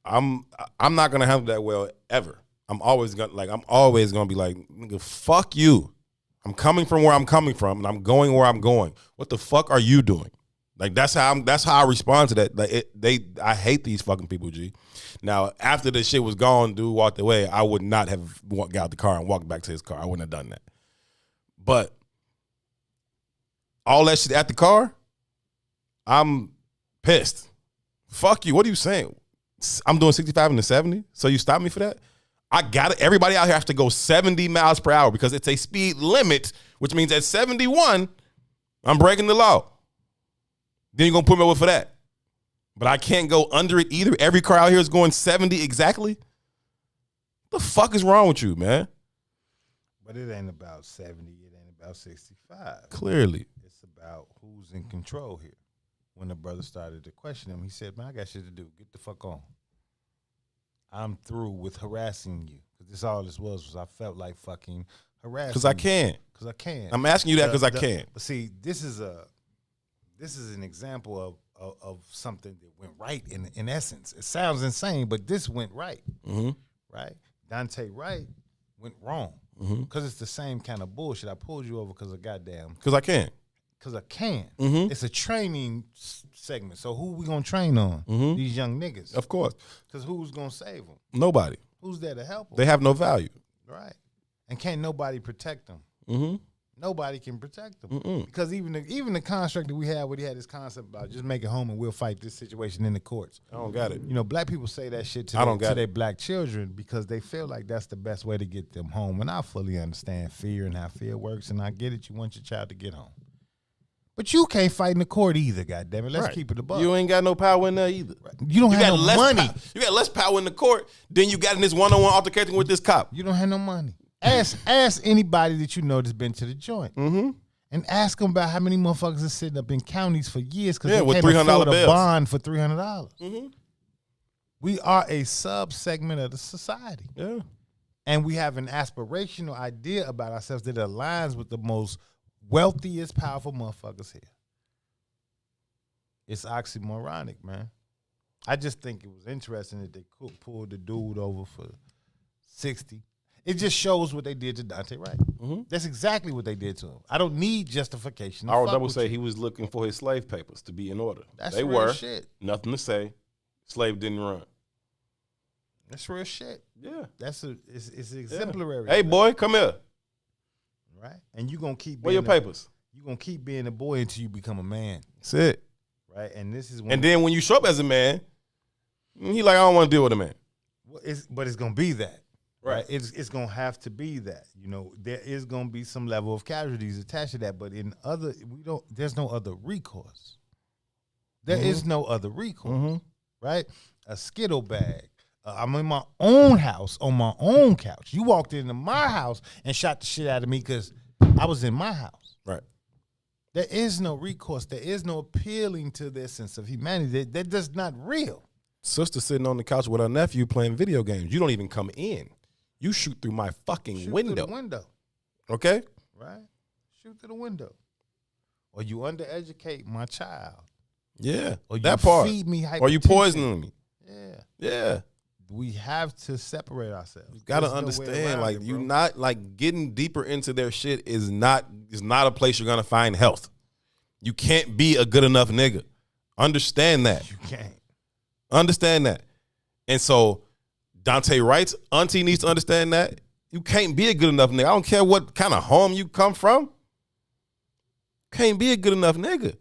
I'm not gonna handle that well ever. I'm always gonna be like, nigga, fuck you. I'm coming from where I'm coming from, and I'm going where I'm going. What the fuck are you doing? Like that's how I respond to that. Like I hate these fucking people, G. Now after the shit was gone, dude walked away. I would not have got out the car and walked back to his car. I wouldn't have done that. But all that shit at the car, I'm pissed. Fuck you. What are you saying? I'm doing 65 in the 70, so you stop me for that? I got it. Everybody out here has to go 70 miles per hour because it's a speed limit, which means at 71, I'm breaking the law. Then you're going to put me over for that. But I can't go under it either. Every car out here is going 70 exactly. What the fuck is wrong with you, man? But it ain't about 70. It ain't about 65. Clearly. It's about who's in control here. When the brother started to question him, he said, man, I got shit to do. Get the fuck on. I'm through with harassing you. Because this all this was I felt like fucking harassing. Because I can. Because I can. I'm asking you that because I can. But see, this is an example of something that went right in essence. It sounds insane, but this went right. Mm-hmm. Right? Dante Wright went wrong. Mm-hmm. Because it's the same kind of bullshit. I pulled you over because of goddamn. Because I can. Because I can. Mm-hmm. It's a training segment. So who we going to train on? Mm-hmm. These young niggas. Of course. Because who's going to save them? Nobody. Who's there to help them? They have no value. Right. And can't nobody protect them. Mm-hmm. Nobody can protect them. Mm-mm. Because even the construct that we had, where he had this concept about just make it home and we'll fight this situation in the courts. I don't got it. You know, black people say that shit to their black children because they feel like that's the best way to get them home. And I fully understand fear and how fear works, and I get it. You want your child to get home. But you can't fight in the court either, goddammit. Let's keep it above. You ain't got no power in there either. Right. You don't have no money. You got less power in the court than you got in this one-on-one altercation with this cop. You don't have no money. Ask anybody that you know that's been to the joint. Mm-hmm. And ask them about how many motherfuckers are sitting up in counties for years because they with can't afford $300 a bond for $300. Mm-hmm. We are a sub-segment of the society. Yeah. And we have an aspirational idea about ourselves that aligns with the most wealthiest, powerful motherfuckers here. It's oxymoronic, man. I just think it was interesting that they pulled the dude over for 60. It just shows what they did to Dante Wright. Mm-hmm. That's exactly what they did to him. I don't need justification. Our double say he was looking for his slave papers to be in order. That's they real were. shit. Nothing to say. Slave didn't run. That's real shit. Yeah. It's exemplary. Hey, boy, come here. Right? And you're going to keep Where your papers? You're going to keep being a boy until you become a man. That's it. Right? And this is and then when you show up as a man, he like, I don't want to deal with a man. Well, but it's going to be that. Right. It's going to have to be that. You know, there is going to be some level of casualties attached to that, but there's no other recourse. There is no other recourse. Right? A Skittle bag. I'm in my own house on my own couch. You walked into my house and shot the shit out of me because I was in my house. Right. There is no recourse. There is no appealing to their sense of humanity. That just not real. Sister sitting on the couch with her nephew playing video games. You don't even come in. You shoot through my fucking window. Through the window. Okay? Right? Shoot through the window. Or you undereducate my child. Yeah. Or that you part. feed me hypertension. Or you poisoning me. Yeah. Yeah. We have to separate ourselves. You gotta understand, like you not like getting deeper into their shit is not a place you're gonna find health. You can't be a good enough nigga. Understand that. You can't. Understand that. And so Dante Wright's auntie needs to understand that. You can't be a good enough nigga. I don't care what kind of home you come from. Can't be a good enough nigga.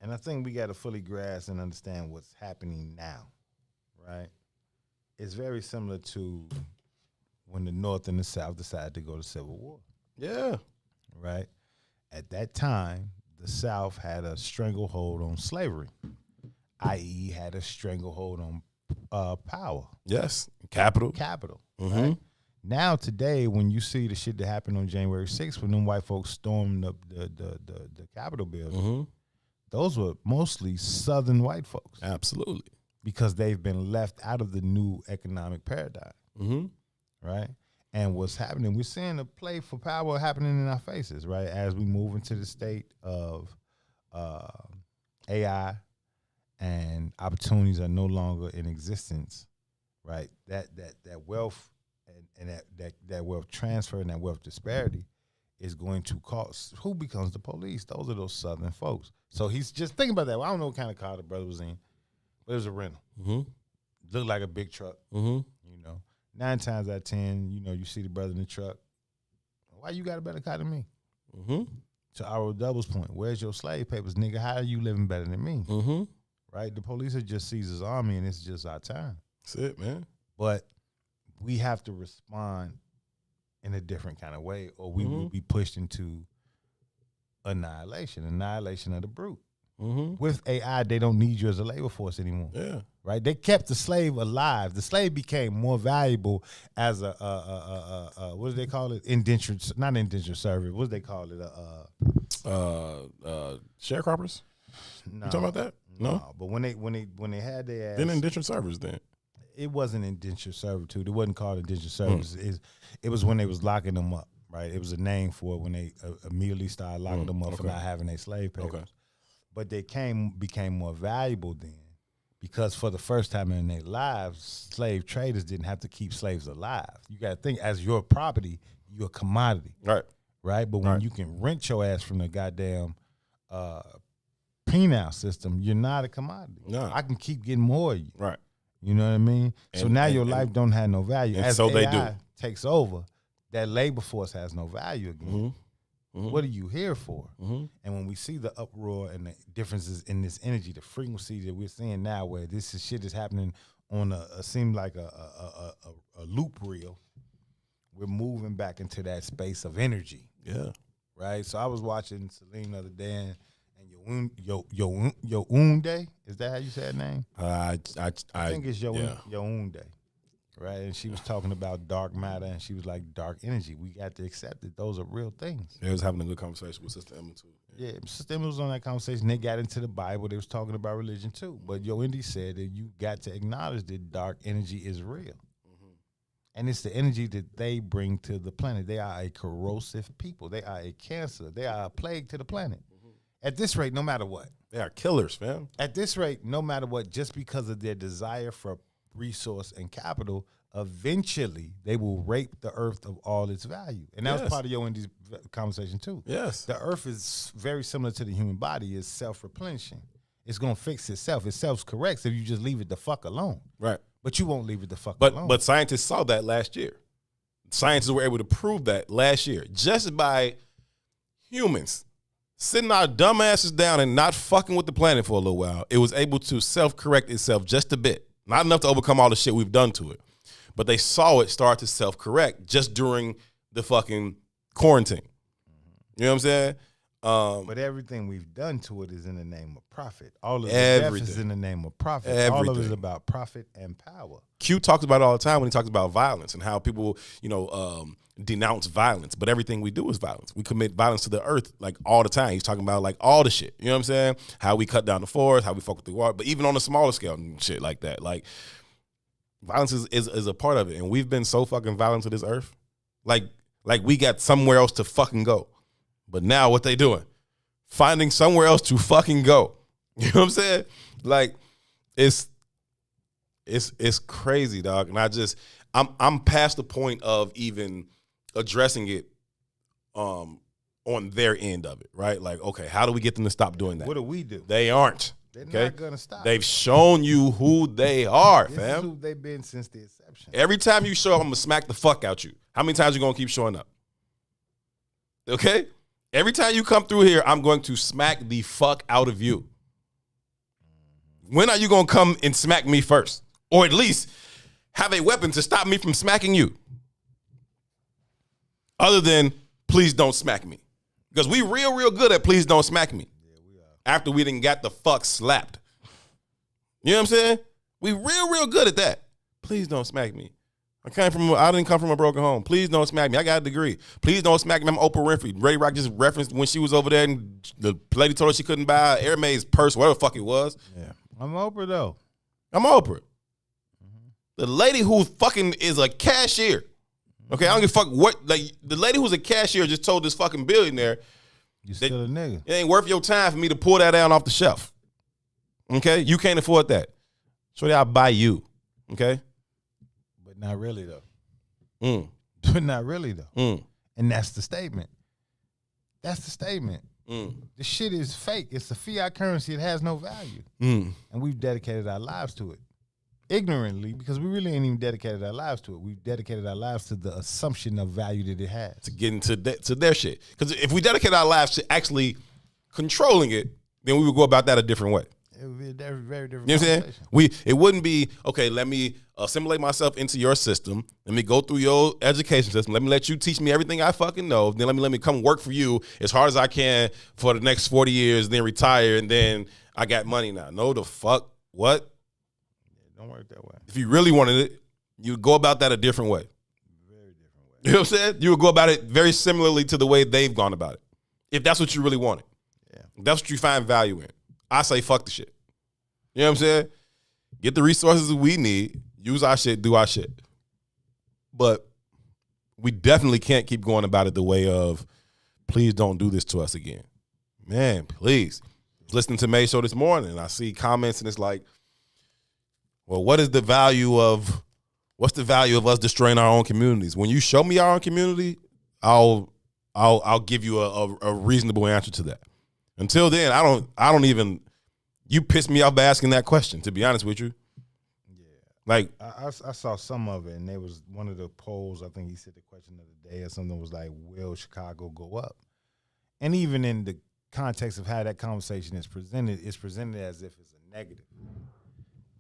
And I think we gotta fully grasp and understand what's happening now. Right? It's very similar to when the North and the South decided to go to civil war. Yeah. Right? At that time, the South had a stranglehold on slavery, i.e. had a stranglehold on power. Yes. Capital. Mm-hmm. Right? Now, today, when you see the shit that happened on January 6th when them white folks stormed up the Capitol building, those were mostly Southern white folks. Absolutely. Because they've been left out of the new economic paradigm, right? And what's happening, we're seeing a play for power happening in our faces, right? As we move into the state of AI and opportunities are no longer in existence, right? That wealth and that wealth transfer and that wealth disparity is going to cause, who becomes the police? Those are those Southern folks. So he's just thinking about that. Well, I don't know what kind of car the brother was in. But it was a rental. Looked like a big truck. You know, 9 times out of 10, you know, you see the brother in the truck. Why you got a better car than me? To our double's point, where's your slave papers, nigga? How are you living better than me? Right? The police are just Caesar's army, and it's just our time. That's it, man. But we have to respond in a different kind of way, or we will be pushed into annihilation of the brute. With AI, they don't need you as a labor force anymore. Yeah. Right? They kept the slave alive. The slave became more valuable as a what do they call it? Not indentured servant. What do they call it? Sharecroppers? No. You talking about that? No. But when they had their ass, Then indentured servers then. it wasn't indentured servitude. It wasn't called indentured service. It was when they was locking them up, right? It was a name for it when they immediately started locking them up for not having their slave papers. Okay. But they became more valuable then because for the first time in their lives, slave traders didn't have to keep slaves alive. You got to think, as your property, you're a commodity. Right. Right? But when you can rent your ass from the goddamn penal system, you're not a commodity. No. I can keep getting more of you. Right. You know what I mean? So now your life don't have no value. And As so AI they do. takes over, that labor force has no value again. What are you here for? And when we see the uproar and the differences in this energy, the frequency that we're seeing now, where shit is happening on seem like a loop reel, we're moving back into that space of energy. Yeah. Right. So I was watching Celine the other day, and Younde, is that how you say that name? I think it's Younde. Right, and she was talking about dark matter, and she was like, dark energy. We got to accept that those are real things. They was having a good conversation with Sister Emma, too. Yeah, Sister Emma was on that conversation. They got into the Bible. They was talking about religion, too. But Yoindi said that you got to acknowledge that dark energy is real. And it's the energy that they bring to the planet. They are a corrosive people. They are a cancer. They are a plague to the planet. At this rate, no matter what. They are killers, fam. At this rate, no matter what, just because of their desire for resource and capital, eventually they will rape the earth of all its value. And that was part of Yoindi's conversation too. Yes. The earth is very similar to the human body. It's self-replenishing. It's going to fix itself. It self-corrects if you just leave it the fuck alone. Right. But you won't leave it the fuck alone. But scientists saw that last year. Scientists were able to prove that last year just by humans sitting our dumb asses down and not fucking with the planet for a little while. It was able to self-correct itself just a bit. Not enough to overcome all the shit we've done to it. But they saw it start to self-correct just during the fucking quarantine. You know what I'm saying? But everything we've done to it is in the name of profit. All of the death is in the name of profit. All of it is about profit and power. Q talks about it all the time when he talks about violence and how people, denounce violence. But everything we do is violence. We commit violence to the earth like all the time. He's talking about like all the shit. You know what I'm saying? How we cut down the forest, how we fuck with the water. But even on a smaller scale and shit like that. Like violence is a part of it. And we've been so fucking violent to this earth. Like we got somewhere else to fucking go. But now what they doing? Finding somewhere else to fucking go. You know what I'm saying? Like it's crazy, dog. And I'm past the point of even addressing it on their end of it, right? Like, okay, how do we get them to stop doing that? What do we do? They aren't. They're okay? not gonna stop. They've shown you who they are, This fam. is who they've been since the inception. Every time you show up, I'm gonna smack the fuck out you. How many times you gonna keep showing up? Okay? Every time you come through here, I'm going to smack the fuck out of you. When are you gonna come and smack me first? Or at least have a weapon to stop me from smacking you? Other than, please don't smack me. Because we real good at please don't smack me. Yeah, we are. After we done got the fuck slapped. You know what I'm saying? We real good at that. Please don't smack me. I didn't come from a broken home. Please don't smack me. I got a degree. Please don't smack me. I'm Oprah Winfrey. Ray Rock just referenced when she was over there and the lady told her she couldn't buy Air May's purse, whatever the fuck it was. Yeah. I'm Oprah though. I'm Oprah. The lady who fucking is a cashier. Okay, I don't give a fuck what, like, the lady who's a cashier just told this fucking billionaire, you still a nigga. It ain't worth your time for me to pull that down off the shelf. Okay? You can't afford that. So I'll buy you. Okay? But not really though. Mm. But not really though. Mm. And that's the statement. That's the statement. Mm. The shit is fake. It's a fiat currency. It has no value. Mm. And we've dedicated our lives to it. Ignorantly, because we really ain't even dedicated our lives to it. We've dedicated our lives to the assumption of value that it has. To get into to their shit. Because if we dedicate our lives to actually controlling it, then we would go about that a different way. It would be a very different You know what I'm conversation. saying? It wouldn't be, okay, let me assimilate myself into your system. Let me go through your education system. Let me let you teach me everything I fucking know. Then let me come work for you as hard as I can for the next 40 years, then retire, and then I got money now. No, the fuck? What? Don't work that way. If you really wanted it, you would go about that a different way. Very different way. You know what I'm saying? You would go about it very similarly to the way they've gone about it. If that's what you really wanted. Yeah. If that's what you find value in. I say fuck the shit. You know what I'm saying? Get the resources we need, use our shit, do our shit. But we definitely can't keep going about it the way of, please don't do this to us again. Man, please. I was listening to May's show this morning, and I see comments, and it's like, well, what's the value of us destroying our own communities? When you show me our own community, I'll give you a reasonable answer to that. Until then, I don't even. You pissed me off by asking that question. To be honest with you, yeah. Like I saw some of it, and there was one of the polls. I think he said the question of the day or something was like, "Will Chicago go up?" And even in the context of how that conversation is presented, it's presented as if it's a negative. Right?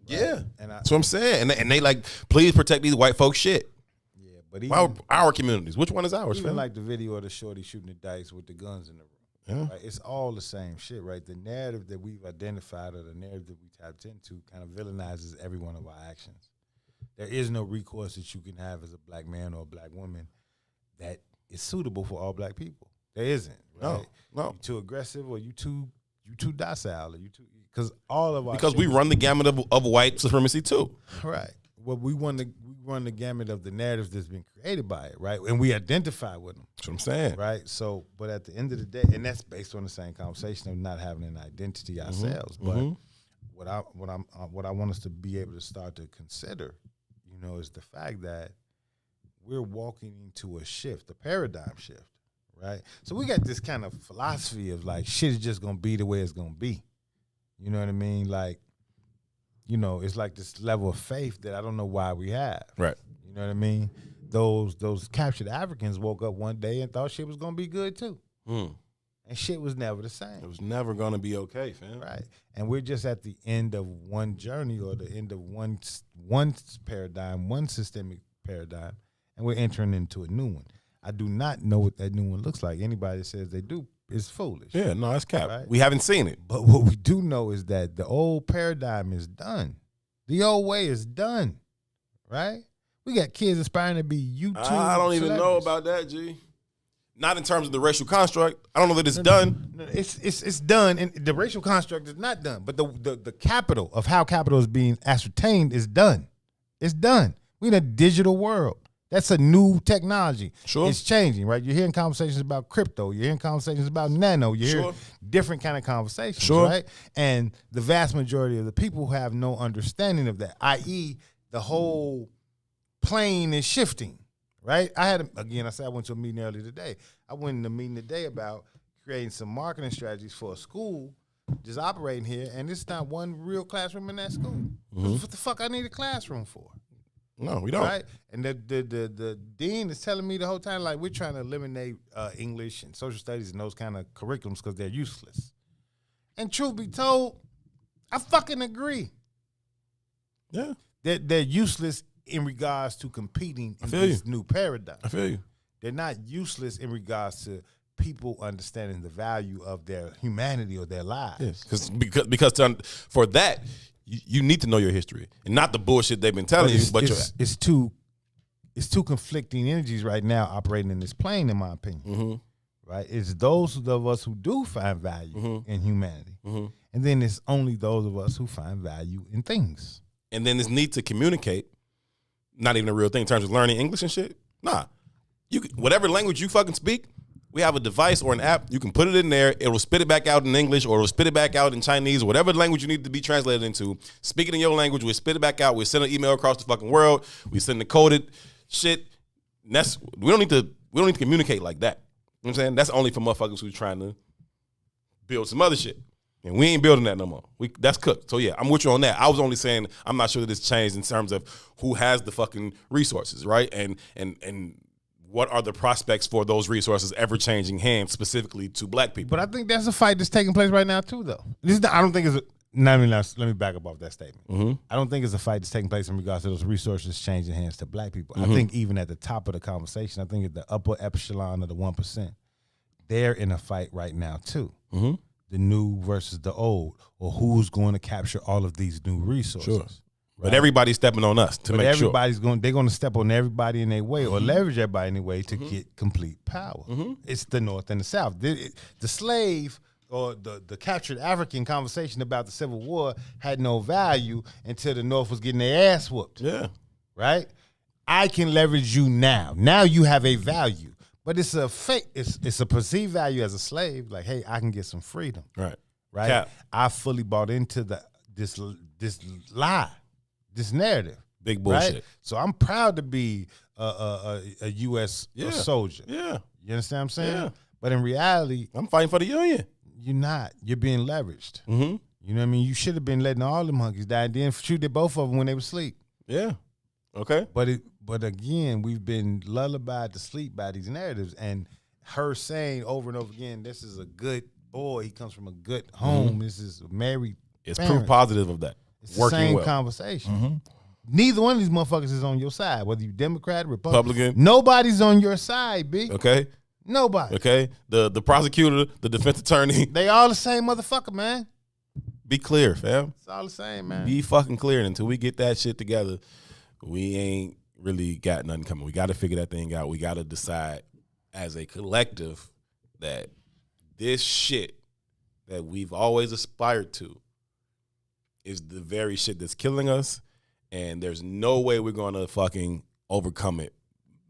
Yeah, and that's what I'm saying. And they like, please protect these white folks. Shit. Yeah, but even, our communities. Which one is ours? Even fam? like the video of the shorty shooting the dice with the guns in the room. Yeah. Right? It's all the same shit, right? The narrative that we've identified or the narrative that we tapped into kind of villainizes every one of our actions. There is no recourse that you can have as a black man or a black woman that is suitable for all black people. There isn't. Right? No. You too aggressive, or you too docile, or you too, because all of our because we run the gamut of white supremacy too. Right. Well, we run the gamut of the narratives that's been created by it, right? And we identify with them. That's what I'm saying. Right. So, but at the end of the day, and that's based on the same conversation of not having an identity ourselves. But what I want us to be able to start to consider, is the fact that we're walking into a shift, a paradigm shift, right? So we got this kind of philosophy of like shit is just gonna be the way it's gonna be. You know what I mean? Like, it's like this level of faith that I don't know why we have. Right. You know what I mean? Those captured Africans woke up one day and thought shit was gonna be good too. And shit was never the same. It was never gonna be okay, fam. Right. And we're just at the end of one journey or the end of one paradigm, one systemic paradigm, and we're entering into a new one. I do not know what that new one looks like. Anybody that says they do is foolish. Yeah, no, that's cap. Right? We haven't seen it. But what we do know is that the old paradigm is done. The old way is done. Right? We got kids aspiring to be YouTube I don't even know about that, G. Not in terms of the racial construct. I don't know that it's done. No, it's done, and the racial construct is not done. But the capital of how capital is being ascertained is done. It's done. We're in a digital world. That's a new technology. Sure. It's changing, right? You're hearing conversations about crypto. You're hearing conversations about nano. You're hearing different kind of conversations, right? And the vast majority of the people have no understanding of that, i.e. the whole plane is shifting, right? I went to a meeting earlier today. I went in a meeting today about creating some marketing strategies for a school just operating here, and it's not one real classroom in that school. What the fuck I need a classroom for? No, we don't. Right? And the dean is telling me the whole time, like, we're trying to eliminate English and social studies and those kind of curriculums because they're useless. And truth be told, I fucking agree. Yeah. They're useless in regards to competing in this new paradigm. I feel you. They're not useless in regards to people understanding the value of their humanity or their lives. Yes. Because for that, you need to know your history and not the bullshit they've been telling you. But it's two conflicting energies right now operating in this plane, in my opinion. Right? It's those of us who do find value in humanity, and then it's only those of us who find value in things. And then this need to communicate, not even a real thing in terms of learning English and shit. Nah, whatever language you fucking speak, we have a device or an app. You can put it in there. It will spit it back out in English, or it will spit it back out in Chinese, whatever language you need to be translated into. Speak it in your language. We'll spit it back out. We'll send an email across the fucking world. We send the coded shit. And we don't need to communicate like that. You know what I'm saying? That's only for motherfuckers who's trying to build some other shit. And we ain't building that no more. That's cooked. So yeah, I'm with you on that. I was only saying I'm not sure that it's changed in terms of who has the fucking resources, right? And what are the prospects for those resources ever changing hands specifically to black people? But I think that's a fight that's taking place right now too, though. I don't think let me back up off that statement. I don't think it's a fight that's taking place in regards to those resources changing hands to black people. I think even at the top of the conversation, I think at the upper epsilon of the 1%, they're in a fight right now too. The new versus the old, or who's going to capture all of these new resources. Sure. Right? But everybody's stepping on us to make sure. They're going to step on everybody in their way or leverage everybody in their way to get complete power. It's the North and the South. The slave or the captured African conversation about the Civil War had no value until the North was getting their ass whooped. Yeah. Right? I can leverage you now. Now you have a value. But it's a fake. It's a perceived value as a slave. Like, hey, I can get some freedom. Right. Right. I fully bought into this lie, this narrative. Big bullshit. Right? So I'm proud to be a U.S. soldier. Yeah. You understand what I'm saying? Yeah. But in reality, I'm fighting for the Union. You're not. You're being leveraged. You know what I mean? You should have been letting all them monkeys die and then shoot at both of them when they were asleep. Yeah. Okay. But again, we've been lullabied to sleep by these narratives, and her saying over and over again, "This is a good boy. He comes from a good home. This is a married." It's parents. proof positive of that. It's working the same well. conversation. Neither one of these motherfuckers is on your side, whether you Democrat, Republican. Republican. Nobody's on your side, B. Okay. Nobody. Okay. The prosecutor, the defense attorney. They all the same motherfucker, man. Be clear, fam. It's all the same, man. Be fucking clear. And until we get that shit together, we ain't really got nothing coming. We got to figure that thing out. We got to decide as a collective that this shit that we've always aspired to is the very shit that's killing us, and there's no way we're going to fucking overcome it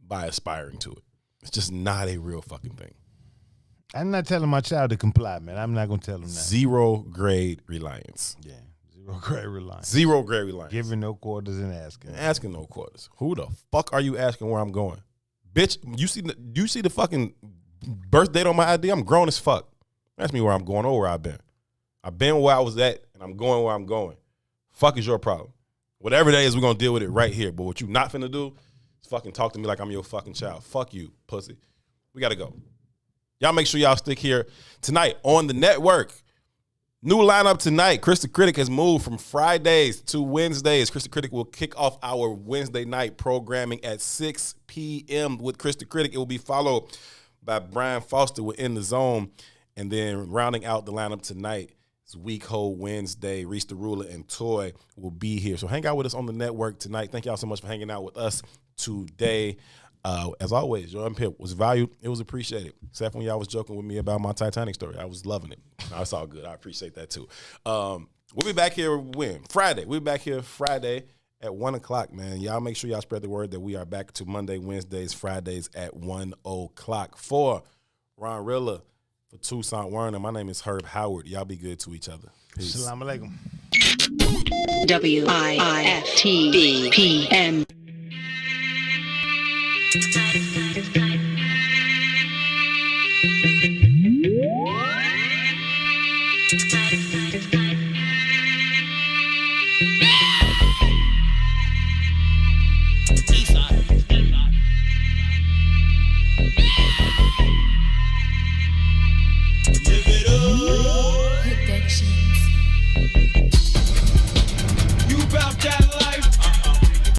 by aspiring to it. It's just not a real fucking thing. I'm not telling my child to comply, man. I'm not going to tell him that. 0 grade reliance. Yeah. 0 grade reliance. 0 grade reliance. Giving no quarters and asking. Asking no quarters. Who the fuck are you asking where I'm going? Bitch, you see the fucking birth date on my ID? I'm grown as fuck. Ask me where I'm going or where I've been. I've been where I was at, and I'm going where I'm going. Fuck is your problem. Whatever that is, we're going to deal with it right here. But what you not finna do is fucking talk to me like I'm your fucking child. Fuck you, pussy. We got to go. Y'all make sure y'all stick here tonight on the network. New lineup tonight. Chris the Critic has moved from Fridays to Wednesdays. Chris the Critic will kick off our Wednesday night programming at 6 p.m. with Chris the Critic. It will be followed by Brian Foster with In the Zone. And then rounding out the lineup tonight is Week Hold Wednesday. Reese the Ruler and Toy will be here. So hang out with us on the network tonight. Thank y'all so much for hanging out with us today. As always, your input was valued. It was appreciated. Except when y'all was joking with me about my Titanic story. I was loving it. No, it's all good. I appreciate that too. We'll be back here when? Friday. We'll be back here Friday at 1 o'clock, man. Y'all make sure y'all spread the word that we are back to Monday, Wednesdays, Fridays at 1 o'clock. For Ron Rilla, for Toussaint Werner, my name is Herb Howard. Y'all be good to each other. Peace. Salam alaikum. WIIFTV PM.